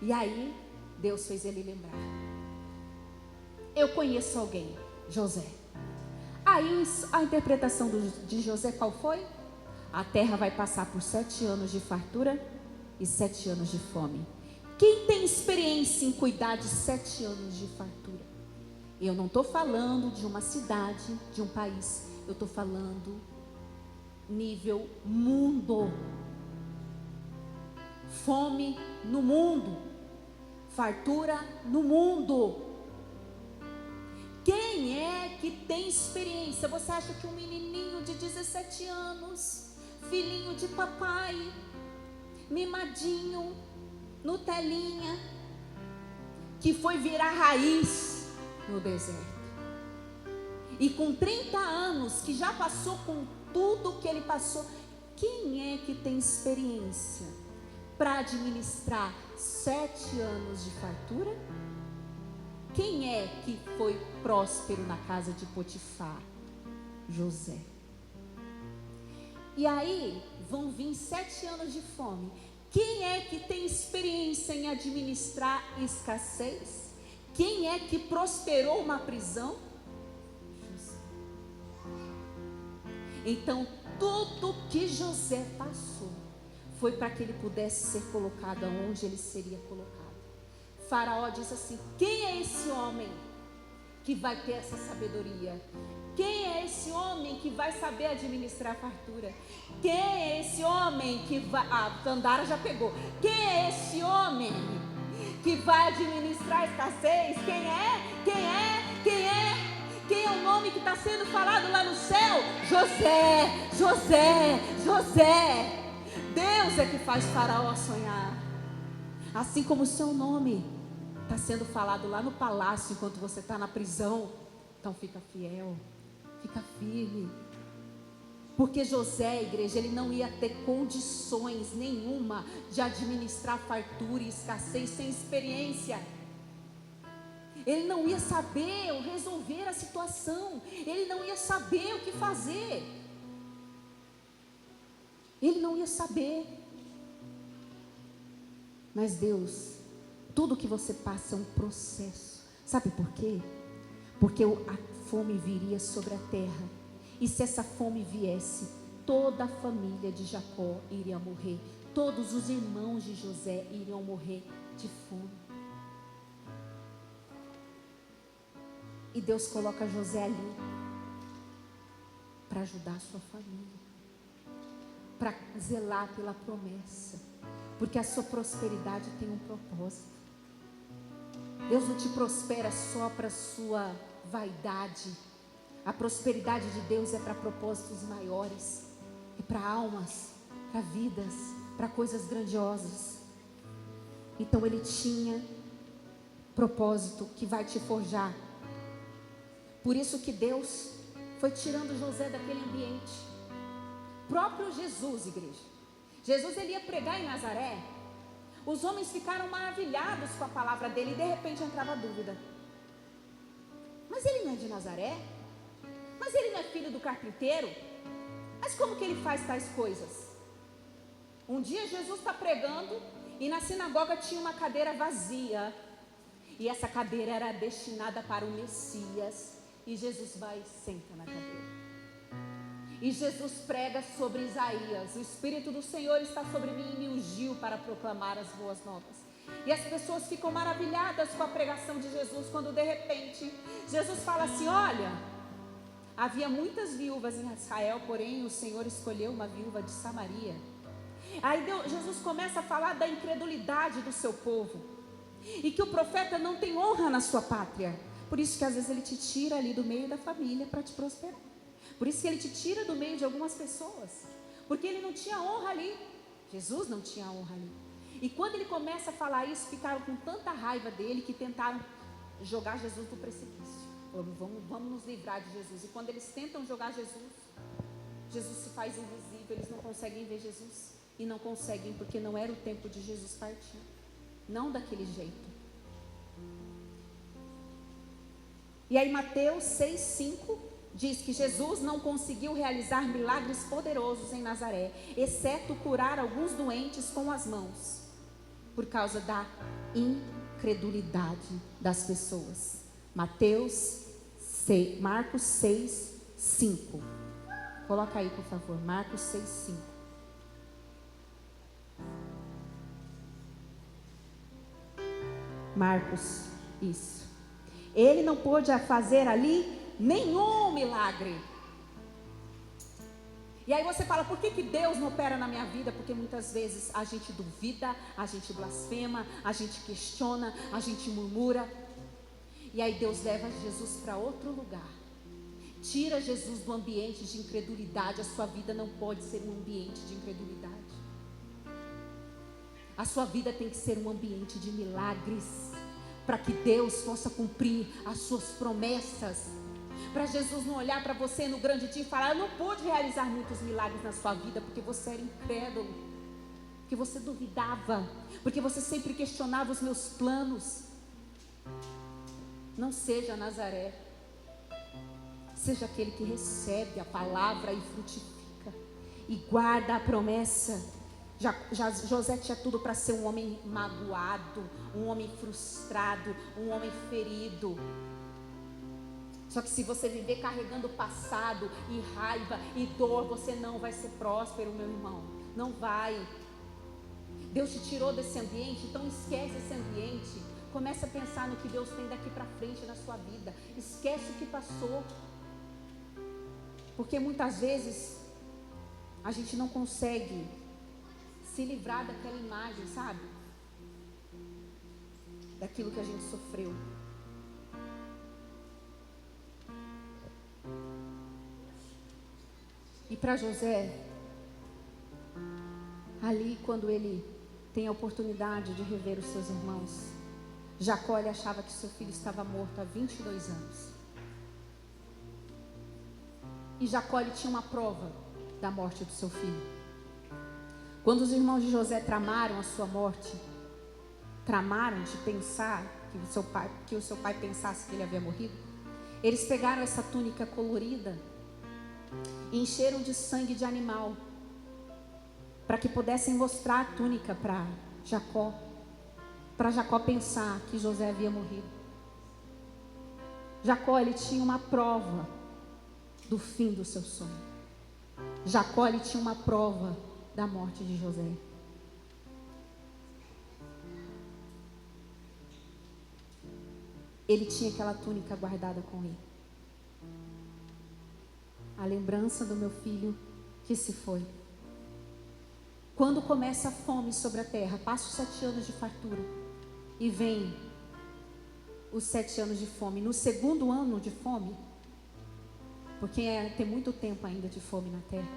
E aí, Deus fez ele lembrar. Eu conheço alguém, José. Aí, a interpretação de José qual foi? A terra vai passar por 7 anos de fartura e 7 anos de fome. Quem tem experiência em cuidar de 7 anos de fartura? Eu não estou falando de uma cidade, de um país. Eu estou falando nível mundo. Fome no mundo. Fartura no mundo. Quem é que tem experiência? Você acha que um menininho de 17 anos, filhinho de papai, mimadinho, Nutelinha, que foi virar raiz no deserto, e com 30 anos, que já passou com tudo que ele passou, quem é que tem experiência para administrar 7 anos de fartura? Quem é que foi próspero na casa de Potifar? José. E aí vão vir 7 anos de fome. Quem é que tem experiência em administrar escassez? Quem é que prosperou uma prisão? José. Então tudo que José passou foi para que ele pudesse ser colocado aonde ele seria colocado. Faraó disse assim: quem é esse homem que vai ter essa sabedoria? Quem é esse homem que vai saber administrar a fartura? Quem é esse homem que vai... Tandara já pegou. Quem é esse homem que vai administrar a escassez? Quem é? Quem é? Quem é? Quem é o nome que está sendo falado lá no céu? José, José, José. Deus é que faz Faraó sonhar. Assim como o seu nome está sendo falado lá no palácio enquanto você está na prisão. Então fica fiel, fica firme. Porque José, igreja, ele não ia ter condições nenhuma de administrar fartura e escassez sem experiência. Ele não ia saber resolver a situação. Ele não ia saber o que fazer. Ele não ia saber. Mas Deus, tudo que você passa é um processo. Sabe por quê? Porque a fome viria sobre a terra. E se essa fome viesse, toda a família de Jacó iria morrer. Todos os irmãos de José iriam morrer de fome. E Deus coloca José ali para ajudar a sua família, para zelar pela promessa, porque a sua prosperidade tem um propósito. Deus não te prospera só para sua vaidade. A prosperidade de Deus é para propósitos maiores, é para almas, para vidas, para coisas grandiosas. Então Ele tinha propósito que vai te forjar. Por isso que Deus foi tirando José daquele ambiente. Próprio Jesus, igreja. Jesus, ele ia pregar em Nazaré. Os homens ficaram maravilhados com a palavra dele e de repente entrava a dúvida. Mas ele não é de Nazaré? Mas ele não é filho do carpinteiro? Mas como que ele faz tais coisas? Um dia Jesus está pregando e na sinagoga tinha uma cadeira vazia. E essa cadeira era destinada para o Messias. E Jesus vai e senta na cadeira. E Jesus prega sobre Isaías. O Espírito do Senhor está sobre mim e me ungiu para proclamar as boas novas. E as pessoas ficam maravilhadas com a pregação de Jesus, quando de repente Jesus fala assim: olha, havia muitas viúvas em Israel, porém o Senhor escolheu uma viúva de Samaria. Aí Jesus começa a falar da incredulidade do seu povo, e que o profeta não tem honra na sua pátria. Por isso que às vezes ele te tira ali do meio da família para te prosperar. Por isso que ele te tira do meio de algumas pessoas, porque ele não tinha honra ali. Jesus não tinha honra ali. E quando ele começa a falar isso, ficaram com tanta raiva dele que tentaram jogar Jesus do precipício. Vamos nos livrar de Jesus. E quando eles tentam jogar Jesus, Jesus se faz invisível. Eles não conseguem ver Jesus. E não conseguem porque não era o tempo de Jesus partir. Não daquele jeito. E aí Mateus 6,5 diz que Jesus não conseguiu realizar milagres poderosos em Nazaré, exceto curar alguns doentes com as mãos, por causa da incredulidade das pessoas. Marcos 6,5. Coloca aí, por favor. Marcos 6,5. Marcos, isso. Ele não pôde fazer ali nenhum milagre. E aí você fala: por que Deus não opera na minha vida? Porque muitas vezes a gente duvida, a gente blasfema, a gente questiona, a gente murmura. E aí Deus leva Jesus para outro lugar. Tira Jesus do ambiente de incredulidade. A sua vida não pode ser um ambiente de incredulidade. A sua vida tem que ser um ambiente de milagres, para que Deus possa cumprir as suas promessas. Para Jesus não olhar para você no grande dia e falar: eu não pude realizar muitos milagres na sua vida, porque você era incrédulo, porque você duvidava, porque você sempre questionava os meus planos. Não seja Nazaré. Seja aquele que recebe a palavra e frutifica, e guarda a promessa. José tinha tudo para ser um homem magoado, um homem frustrado, um homem ferido. Só que se você viver carregando passado e raiva e dor, você não vai ser próspero, meu irmão. Não vai. Deus te tirou desse ambiente, então esquece esse ambiente. Comece a pensar no que Deus tem daqui para frente na sua vida. Esquece o que passou. Porque muitas vezes a gente não consegue se livrar daquela imagem, sabe? Daquilo que a gente sofreu. E para José, ali quando ele tem a oportunidade de rever os seus irmãos, Jacó, ele achava que seu filho estava morto há 22 anos. E Jacó, ele tinha uma prova da morte do seu filho. Quando os irmãos de José tramaram a sua morte, tramaram de pensar que o seu pai pensasse que ele havia morrido, eles pegaram essa túnica colorida e encheram de sangue de animal, para que pudessem mostrar a túnica para Jacó pensar que José havia morrido. Jacó, ele tinha uma prova do fim do seu sonho. Jacó, ele tinha uma prova da morte de José. Ele tinha aquela túnica guardada com ele. A lembrança do meu filho que se foi. Quando começa a fome sobre a terra, passa os 7 anos de fartura e vem os 7 anos de fome. No segundo ano de fome, porque tem muito tempo ainda de fome na terra.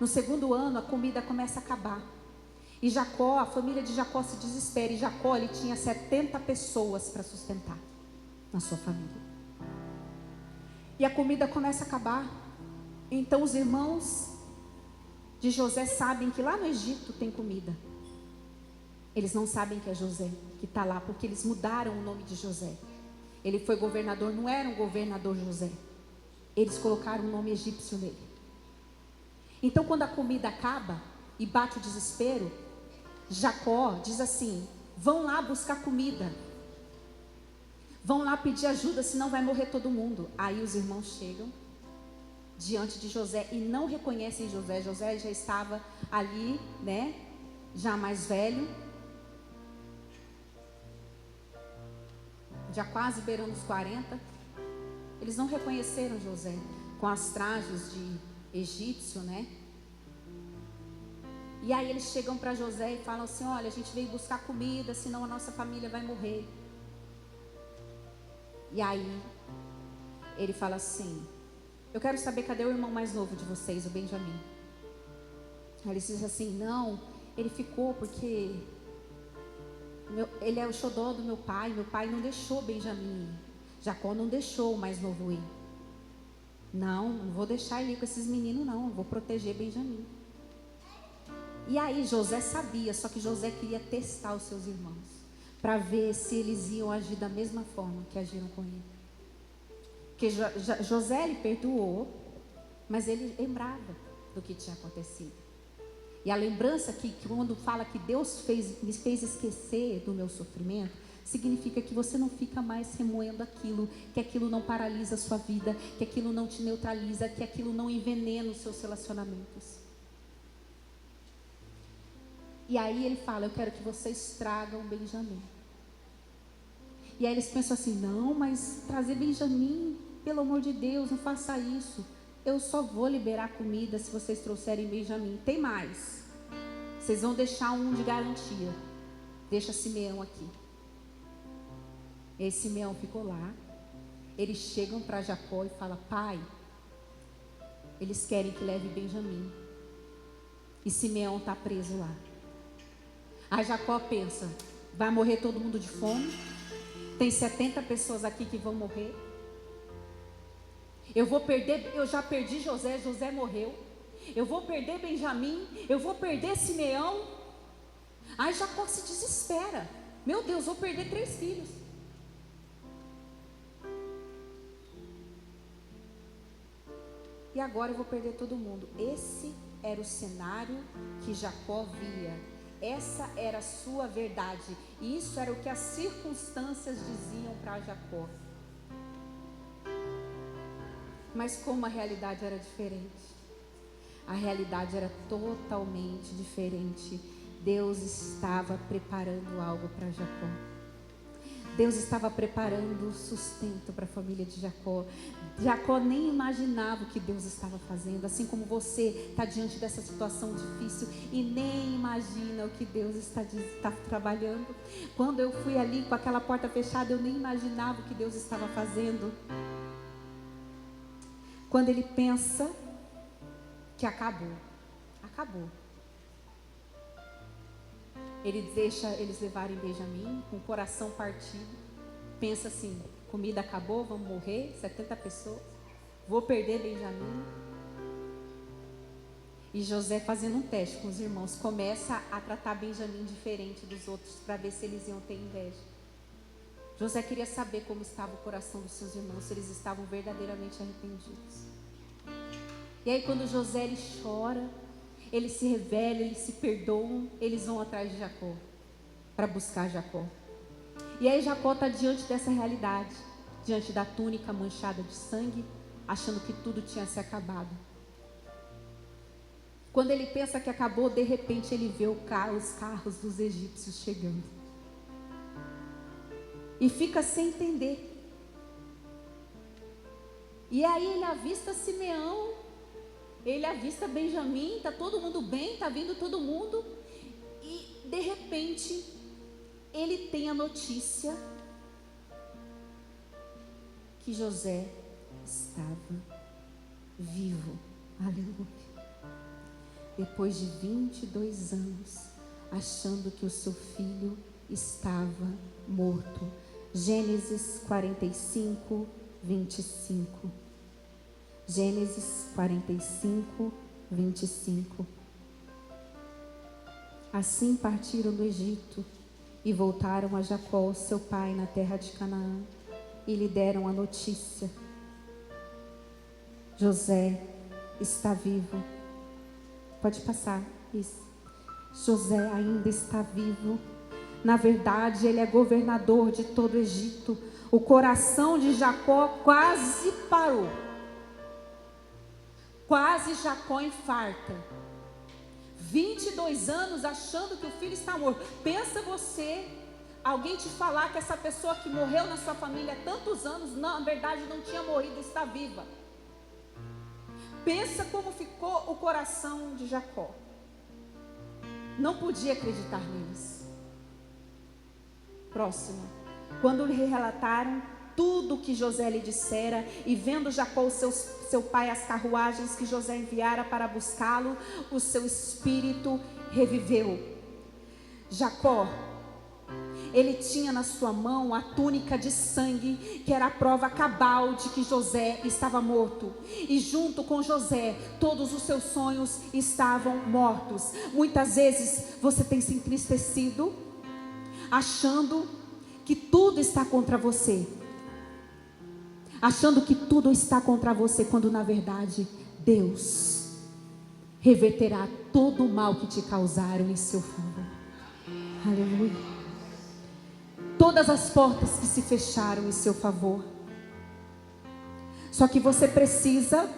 No segundo ano, a comida começa a acabar. E Jacó, a família de Jacó se desespera. E Jacó, ele tinha 70 pessoas para sustentar na sua família. E a comida começa a acabar. Então os irmãos de José sabem que lá no Egito tem comida. Eles não sabem que é José que está lá, porque eles mudaram o nome de José. Ele foi governador, não era um governador José. Eles colocaram um nome egípcio nele. Então quando a comida acaba e bate o desespero, Jacó diz assim: vão lá buscar comida, vão lá pedir ajuda, senão vai morrer todo mundo. Aí os irmãos chegam diante de José e não reconhecem José. José já estava ali, né, já mais velho, já quase beirando os 40. Eles não reconheceram José com as trajes de egípcio, né? E aí eles chegam para José e falam assim: olha, a gente veio buscar comida, senão a nossa família vai morrer. E aí ele fala assim: eu quero saber, cadê o irmão mais novo de vocês, o Benjamim? Aí eles dizem assim: não, ele ficou porque ele é o xodó do meu pai não deixou Benjamim ir. Jacó não deixou o mais novo ir. Não vou deixar ele ir com esses meninos não, eu vou proteger Benjamim. E aí José sabia, só que José queria testar os seus irmãos, para ver se eles iam agir da mesma forma que agiram com ele. Porque José, ele perdoou, mas ele lembrava do que tinha acontecido. E a lembrança que quando fala que Deus me fez esquecer do meu sofrimento, significa que você não fica mais remoendo aquilo, que aquilo não paralisa a sua vida, que aquilo não te neutraliza, que aquilo não envenena os seus relacionamentos. E aí ele fala: eu quero que vocês tragam Benjamim. E aí eles pensam assim: não, mas trazer Benjamim, pelo amor de Deus, não faça isso. Eu só vou liberar comida se vocês trouxerem Benjamim. Tem mais. Vocês vão deixar um de garantia. Deixa Simeão aqui. Esse Simeão ficou lá. Eles chegam para Jacó e falam: pai, eles querem que leve Benjamim. E Simeão está preso lá. Aí Jacó pensa: vai morrer todo mundo de fome? Tem 70 pessoas aqui que vão morrer. Eu vou perder, eu já perdi José, José morreu. Eu vou perder Benjamim, eu vou perder Simeão. Aí Jacó se desespera: meu Deus, vou perder 3 filhos. E agora eu vou perder todo mundo. Esse era o cenário que Jacó via. Essa era a sua verdade. E isso era o que as circunstâncias diziam para Jacó. Mas como a realidade era diferente. A realidade era totalmente diferente. Deus estava preparando algo para Jacó. Deus estava preparando sustento para a família de Jacó. Jacó nem imaginava o que Deus estava fazendo. Assim como você está diante dessa situação difícil e nem imagina o que Deus está trabalhando. Quando eu fui ali com aquela porta fechada, eu nem imaginava o que Deus estava fazendo. Quando ele pensa que acabou. Ele deixa eles levarem Benjamim com o coração partido. Pensa assim: comida acabou, vamos morrer, 70 pessoas, vou perder Benjamim. E José, fazendo um teste com os irmãos, começa a tratar Benjamim diferente dos outros, para ver se eles iam ter inveja. José queria saber como estava o coração dos seus irmãos, se eles estavam verdadeiramente arrependidos. E aí quando José, ele chora, ele se revela, eles se perdoam, eles vão atrás de Jacó, para buscar Jacó. E aí Jacó está diante dessa realidade, diante da túnica manchada de sangue, achando que tudo tinha se acabado. Quando ele pensa que acabou, de repente ele vê os carros dos egípcios chegando. E fica sem entender. E aí ele avista Simeão, ele avista Benjamim, está todo mundo bem, está vindo todo mundo. E de repente ele tem a notícia que José estava vivo. Aleluia. Depois de 22 anos, achando que o seu filho estava morto. Gênesis 45, 25. Gênesis 45, 25. Assim partiram do Egito e voltaram a Jacó, seu pai, na terra de Canaã, e lhe deram a notícia: José está vivo. Pode passar isso. José ainda está vivo. Na verdade, ele é governador de todo o Egito. O coração de Jacó quase parou. Quase Jacó infarta. 22 anos achando que o filho está morto. Pensa você, alguém te falar que essa pessoa que morreu na sua família há tantos anos, não, na verdade não tinha morrido, está viva. Pensa como ficou o coração de Jacó. Não podia acreditar neles. Próximo. Quando lhe relataram tudo o que José lhe dissera, e vendo Jacó, seu pai, as carruagens que José enviara para buscá-lo, o seu espírito reviveu. Jacó, ele tinha na sua mão a túnica de sangue, que era a prova cabal de que José estava morto. E junto com José, todos os seus sonhos estavam mortos. Muitas vezes você tem se entristecido, achando que tudo está contra você. Achando que tudo está contra você, quando na verdade Deus reverterá todo o mal que te causaram em seu favor. Aleluia. Todas as portas que se fecharam em seu favor. Só que você precisa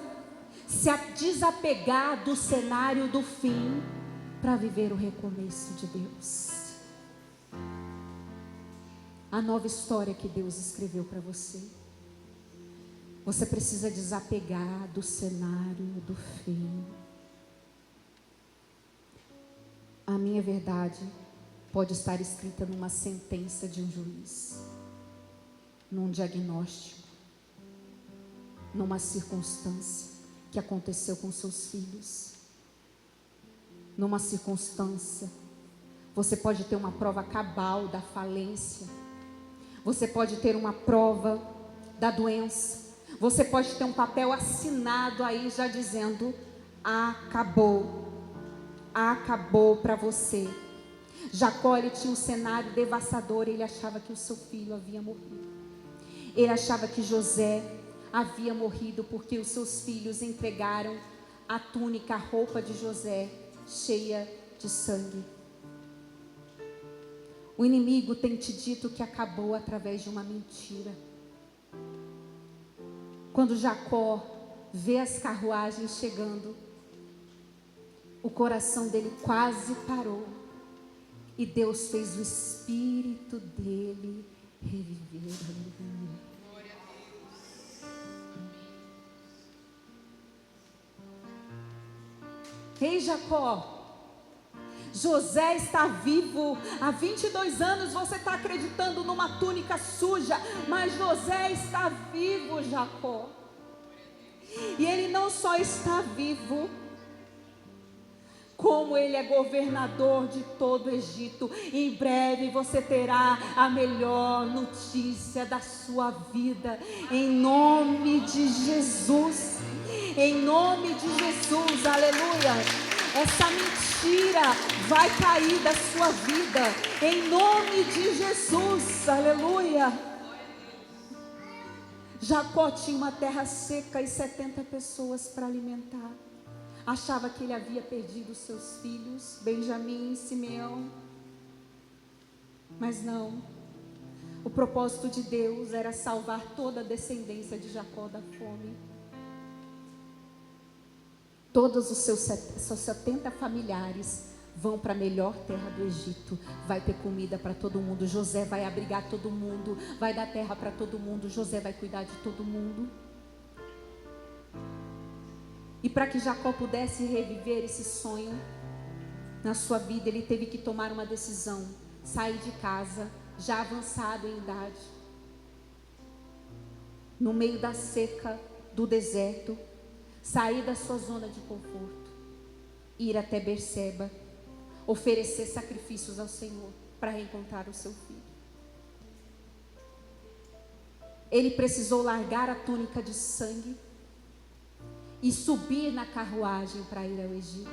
se desapegar do cenário do fim para viver o recomeço de Deus. A nova história que Deus escreveu para você. Você precisa desapegar do cenário do fim. A minha verdade pode estar escrita numa sentença de um juiz, num diagnóstico, numa circunstância que aconteceu com seus filhos. Numa circunstância, você pode ter uma prova cabal da falência. Você pode ter uma prova da doença. Você pode ter um papel assinado aí já dizendo: acabou. Acabou para você. Jacó, ele tinha um cenário devastador. Ele achava que o seu filho havia morrido. Ele achava que José havia morrido porque os seus filhos entregaram a túnica, a roupa de José cheia de sangue. O inimigo tem te dito que acabou através de uma mentira. Quando Jacó vê as carruagens chegando, o coração dele quase parou. E Deus fez o espírito dele reviver. Glória a Deus. Ei, Jacó, José está vivo. Há 22 anos você está acreditando numa túnica suja, mas José está vivo, Jacó. E ele não só está vivo, como ele é governador de todo o Egito. Em breve você terá a melhor notícia da sua vida, em nome de Jesus. Em nome de Jesus, aleluia. Essa mentira vai cair da sua vida, em nome de Jesus, aleluia. Jacó tinha uma terra seca e 70 pessoas para alimentar. Achava que ele havia perdido seus filhos, Benjamim e Simeão. Mas não. O propósito de Deus era salvar toda a descendência de Jacó da fome. Todos os seus 70 familiares vão para a melhor terra do Egito. Vai ter comida para todo mundo. José vai abrigar todo mundo. Vai dar terra para todo mundo. José vai cuidar de todo mundo. E para que Jacó pudesse reviver esse sonho na sua vida, ele teve que tomar uma decisão. Sair de casa, já avançado em idade. no meio da seca, do deserto, sair da sua zona de conforto, ir até Berseba, oferecer sacrifícios ao Senhor para reencontrar o seu filho. Ele precisou largar a túnica de sangue e subir na carruagem para ir ao Egito.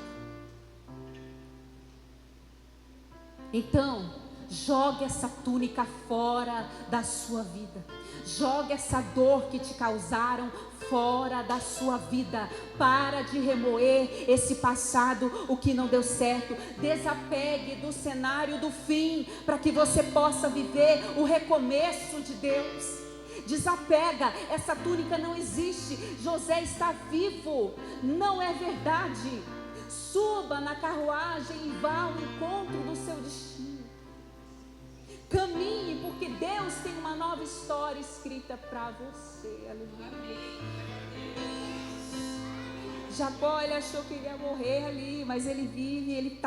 Então, jogue essa túnica fora da sua vida. Jogue essa dor que te causaram fora da sua vida. Para de remoer esse passado, o que não deu certo. Desapegue do cenário do fim, para que você possa viver o recomeço de Deus. Desapega, essa túnica não existe. José está vivo, não é verdade. Suba na carruagem e vá ao encontro do seu destino. Caminhe, porque Deus tem uma nova história escrita para você. Aleluia. Jacó, ele achou que ele ia morrer ali, mas ele vive, ele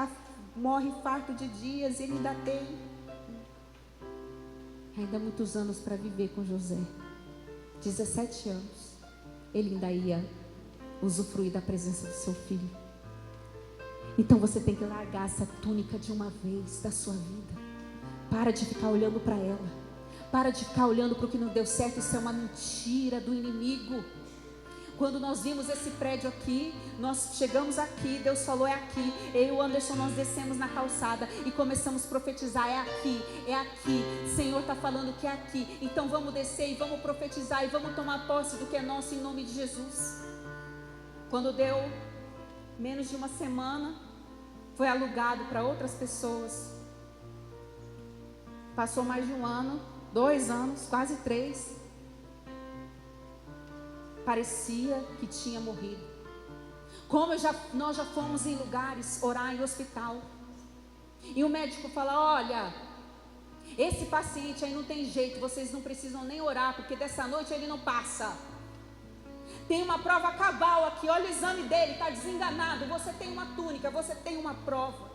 morre farto de dias, ele ainda tem muitos anos para viver com José. 17 anos. Ele ainda ia usufruir da presença do seu filho. Então você tem que largar essa túnica de uma vez da sua vida. Para de ficar olhando para ela. Para de ficar olhando para o que não deu certo. Isso é uma mentira do inimigo. Quando nós vimos esse prédio aqui, nós chegamos aqui, Deus falou, é aqui. Eu e o Anderson, nós descemos na calçada e começamos a profetizar, é aqui, é aqui. O Senhor está falando que é aqui. Então vamos descer e vamos profetizar e vamos tomar posse do que é nosso em nome de Jesus. Quando deu menos de uma semana, foi alugado para outras pessoas. Passou mais de um ano, 2 anos, quase 3. Parecia que tinha morrido. Como nós já fomos em lugares orar em hospital, e o médico fala, olha, esse paciente aí não tem jeito, vocês não precisam nem orar, porque dessa noite ele não passa. Tem uma prova cabal aqui, olha o exame dele, está desenganado. Você tem uma túnica, você tem uma prova.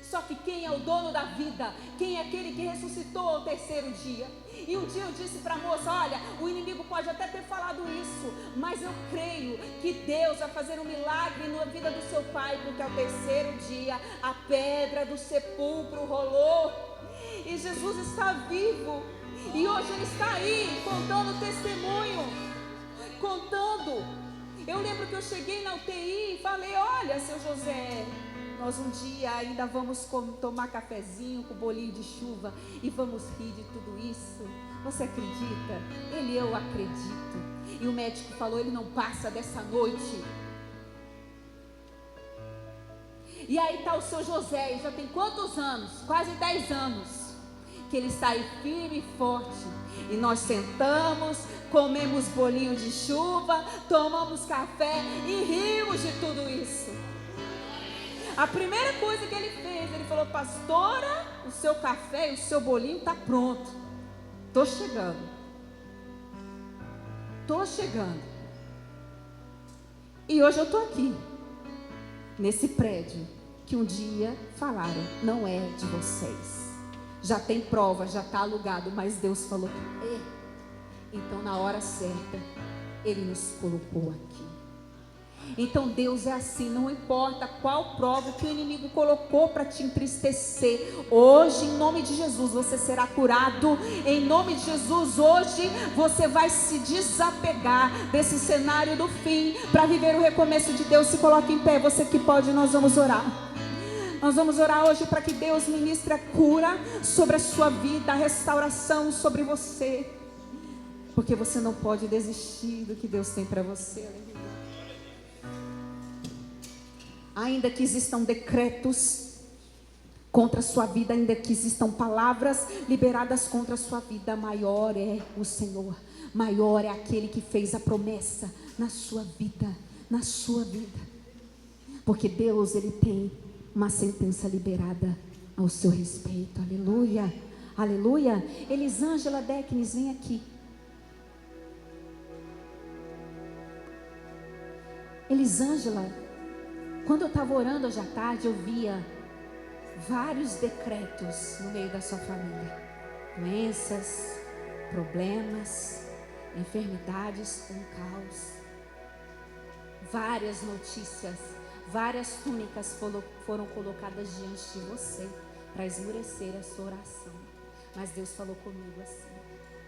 Só que quem é o dono da vida? Quem é aquele que ressuscitou ao 3º dia? E um dia eu disse para a moça, olha, o inimigo pode até ter falado isso, mas eu creio que Deus vai fazer um milagre na vida do seu pai, porque ao 3º dia a pedra do sepulcro rolou e Jesus está vivo. E hoje ele está aí contando testemunho, contando. Eu lembro que eu cheguei na UTI e falei, olha, seu José, nós um dia ainda vamos tomar cafezinho com bolinho de chuva e vamos rir de tudo isso. Você acredita? Eu acredito. E o médico falou, ele não passa dessa noite. E aí está o seu José, já tem quantos anos? Quase 10 anos. Que ele está aí firme e forte. E nós sentamos, comemos bolinho de chuva, tomamos café e rimos de tudo isso. A primeira coisa que ele fez, ele falou, pastora, o seu café e o seu bolinho está pronto. Estou chegando. Estou chegando. E hoje eu estou aqui, nesse prédio, que um dia falaram, não é de vocês. Já tem prova, já está alugado, mas Deus falou que é. Então na hora certa, Ele nos colocou aqui. Então Deus é assim, não importa qual prova que o inimigo colocou para te entristecer. Hoje, em nome de Jesus, você será curado. Em nome de Jesus, hoje você vai se desapegar desse cenário do fim para viver o recomeço de Deus. Se coloque em pé, você que pode, nós vamos orar. Nós vamos orar hoje para que Deus ministre a cura sobre a sua vida, a restauração sobre você. Porque você não pode desistir do que Deus tem para você. Ainda que existam decretos contra a sua vida, ainda que existam palavras liberadas contra a sua vida, maior é o Senhor. Maior é aquele que fez a promessa na sua vida, na sua vida. Porque Deus, Ele tem uma sentença liberada ao seu respeito. Aleluia, aleluia. Elisângela Decknes, vem aqui. Elisângela, quando eu estava orando hoje à tarde, eu via vários decretos no meio da sua família. Doenças, problemas, enfermidades, um caos. Várias notícias, várias túnicas foram colocadas diante de você para esmurecer a sua oração. Mas Deus falou comigo assim: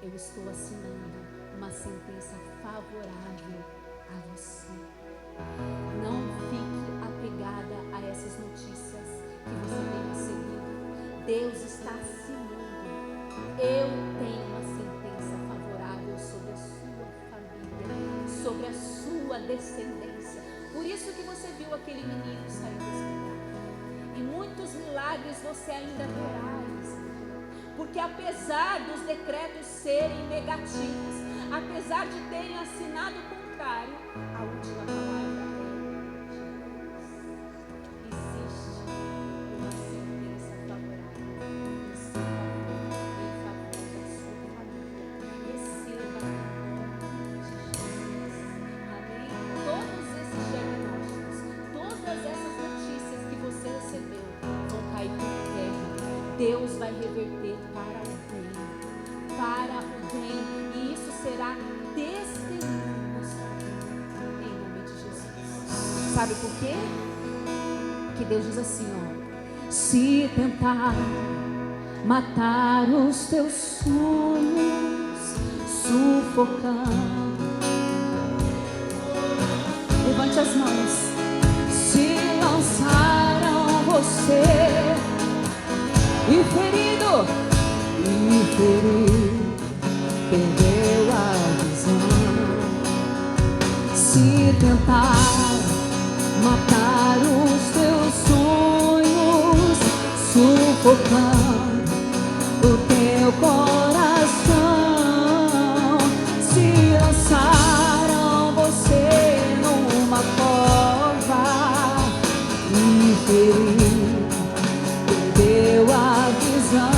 eu estou assinando uma sentença favorável a você. Não fique apegada a essas notícias que você tem recebido. Deus está assinando. Eu tenho uma sentença favorável sobre a sua família, sobre a sua descendência. Por isso que você viu aquele menino sair do hospital. E muitos milagres você ainda verá, porque apesar dos decretos serem negativos, apesar de terem assinado o contrário, a última palavra é de Deus. Existe uma sentença favorável em favor da sua família. Receba em nome de Jesus. Amém? Todos esses diagnósticos, todas essas notícias que você recebeu vão cair por terra. Deus vai reverter para o bem, e isso será testemunho na sua vida, em nome de Jesus. Sabe por quê? Que Deus diz assim, ó: se tentar matar os teus sonhos, sufocando, levante as mãos. Se lançaram você e ferido, perdeu a visão. Se tentar matar os teus sonhos, sufocando o teu coração, se lançaram você numa cova e perdeu a visão.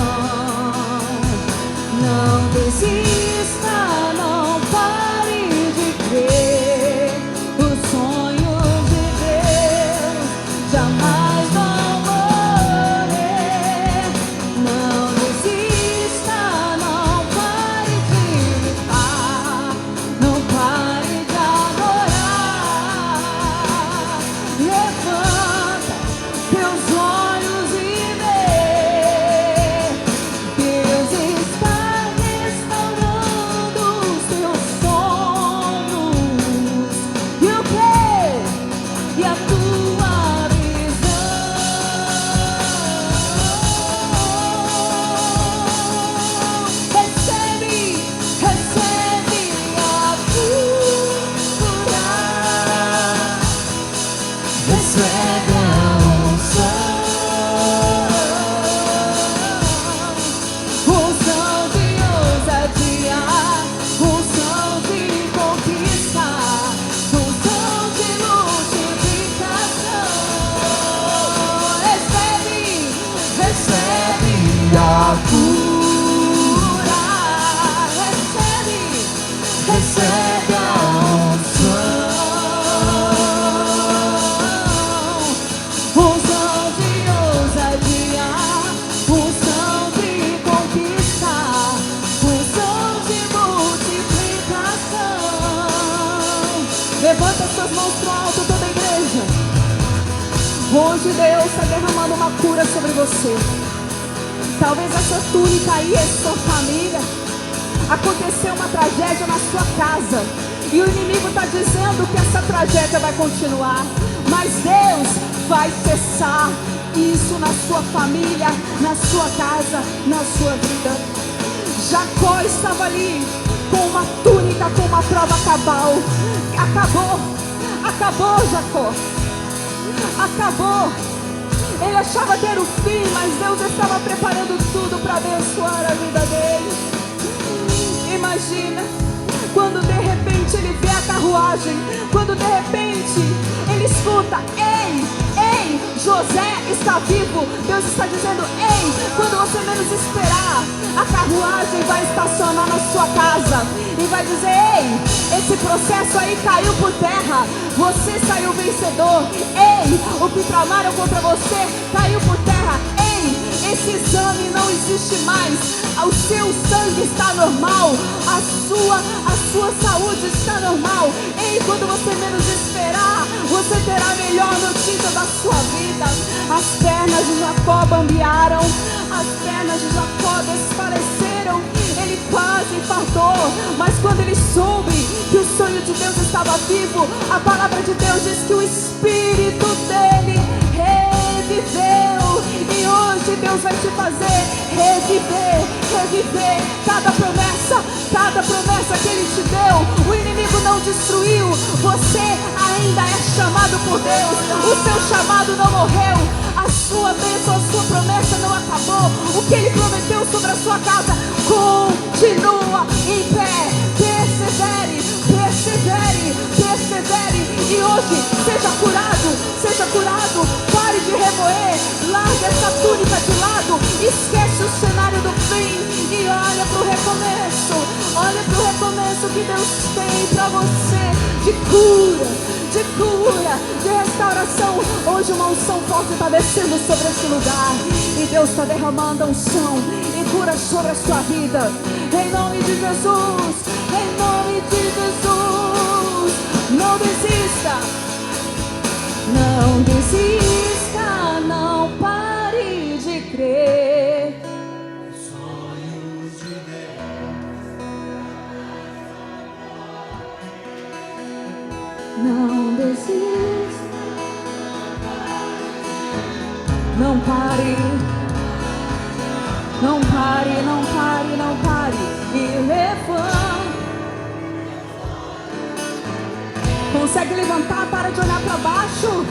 Não desista, não pare de crer. Os sonhos de Deus jamais vão morrer. Não desista, não pare de lutar, não pare de adorar. Levanta teus olhos e vê. Deus está restaurando os teus sonhos. E o que? E a tua visão. Recebe, recebe a cura. Recebe a unção. Unção de ousadia, unção de conquista, unção de multiplicação. Recebe, recebe a cura. Recebe, recebe a unção. Unção de ousadia, unção de conquista, unção de multiplicação. Levanta suas mãos pro alto, toda a igreja. Hoje Deus está derramando uma cura sobre você. Talvez essa túnica aí é sua família. Aconteceu uma tragédia na sua casa e o inimigo está dizendo que essa tragédia vai continuar, mas Deus vai cessar isso na sua família, na sua casa, na sua vida. Jacó estava ali com uma túnica, com uma prova cabal. Acabou Jacó, acabou. Ele achava que era o fim, mas Deus estava preparando tudo para abençoar a vida dele. Imagina quando de repente ele vê a carruagem, quando de repente ele escuta: ei, José está vivo. Deus está dizendo: ei, quando você menos esperar, a carruagem vai estacionar na sua casa e vai dizer: ei, esse processo aí caiu por terra, você saiu vencedor. Ei, o que tramaram contra você caiu por terra. Ei, esse exame não existe mais. o seu sangue está normal, a sua saúde está normal. E quando você menos esperar, você terá a melhor notícia da sua vida. As pernas de Jacó bambearam, as pernas de Jacó desfaleceram, ele quase infartou, mas quando ele soube que o sonho de Deus estava vivo, a palavra de Deus diz que o espírito dele reviveu. E hoje Deus vai te fazer reviver cada promessa que Ele te deu. O inimigo não destruiu, você ainda é chamado por Deus, o seu chamado não morreu, a sua bênção, a sua promessa não acabou. O que Ele prometeu sobre a sua casa continua em pé. Persevere. E hoje seja curado, pare de remoer, larga essa túnica de lado, esquece o cenário do fim e olha para o recomeço que Deus tem para você, de cura, de restauração. Hoje uma unção forte está descendo sobre esse lugar e Deus está derramando a unção e cura sobre a sua vida, em nome de Jesus, Não desista, não pare de crer. Sonhos de Deus. Não desista, não pare. E levanta. Consegue levantar? Para de olhar para baixo.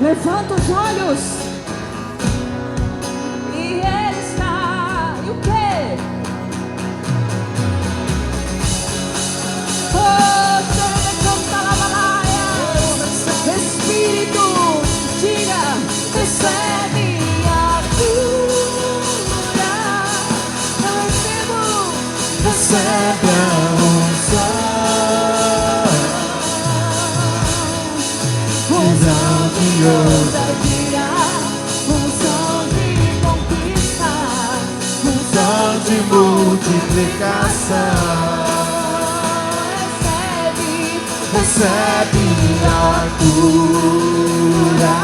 Levanta os olhos. E Ele está. E o quê? Espírito, diga, recebe a cura. Eu recebe a unção. Ousadia, unção de conquista, Unção de multiplicação. Recebe a cura.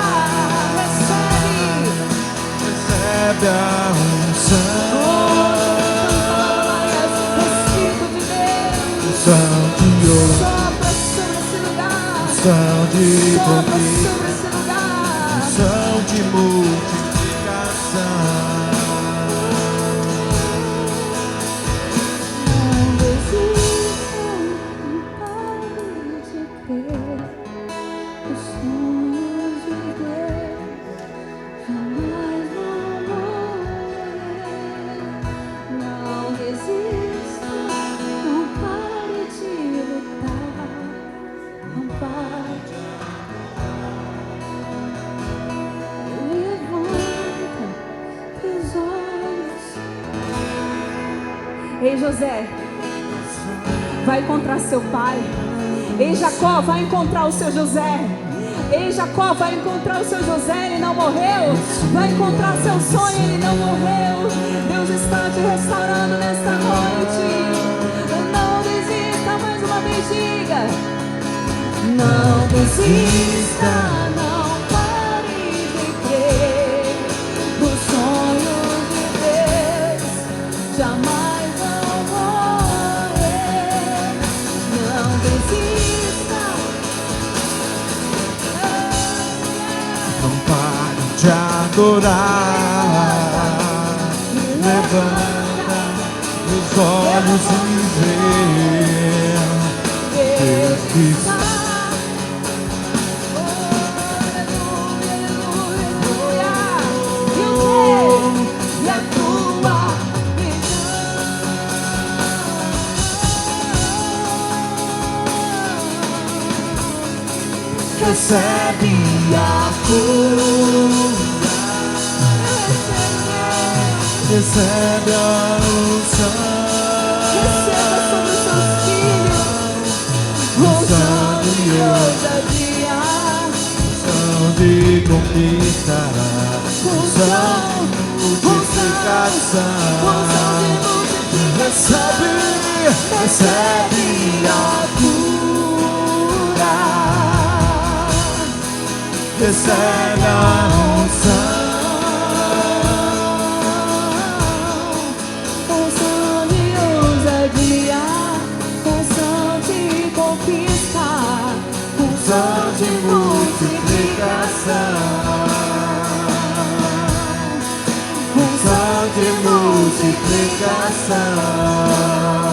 Recebe a unção. Espírito de Deus, Unção de ouro. sopra sobre esse lugar. Unção de Sopra conquista. sobre esse lugar. Unção de multiplicação. Não desista, não pare de crer. Os sonhos de Deus jamais vão morrer. Não desista, não pare de lutar. Não pare. Levanta teus olhos. Ei, José, vai encontrar seu pai. Ei, Jacó, vai encontrar o seu José. Ei, Jacó, vai encontrar o seu José, ele não morreu. Vai encontrar seu sonho, ele não morreu. Deus está te restaurando nesta noite. Não desista, mais uma vez diga. Não desista, não pare de crer. Os sonhos de Deus jamais vão morrer. Não desista. Não pare de adorar. Levanta os olhos e vê Deus que está. Recebe a cura, recebe a unção. Receba sobre os seus filhos unção de ousadia, Unção de conquista, unção multiplicação. Unção de multiplicação. Recebe a cura. Recebe a unção. Unção de ousadia, unção de conquistar, Unção de multiplicação. Unção de multiplicação.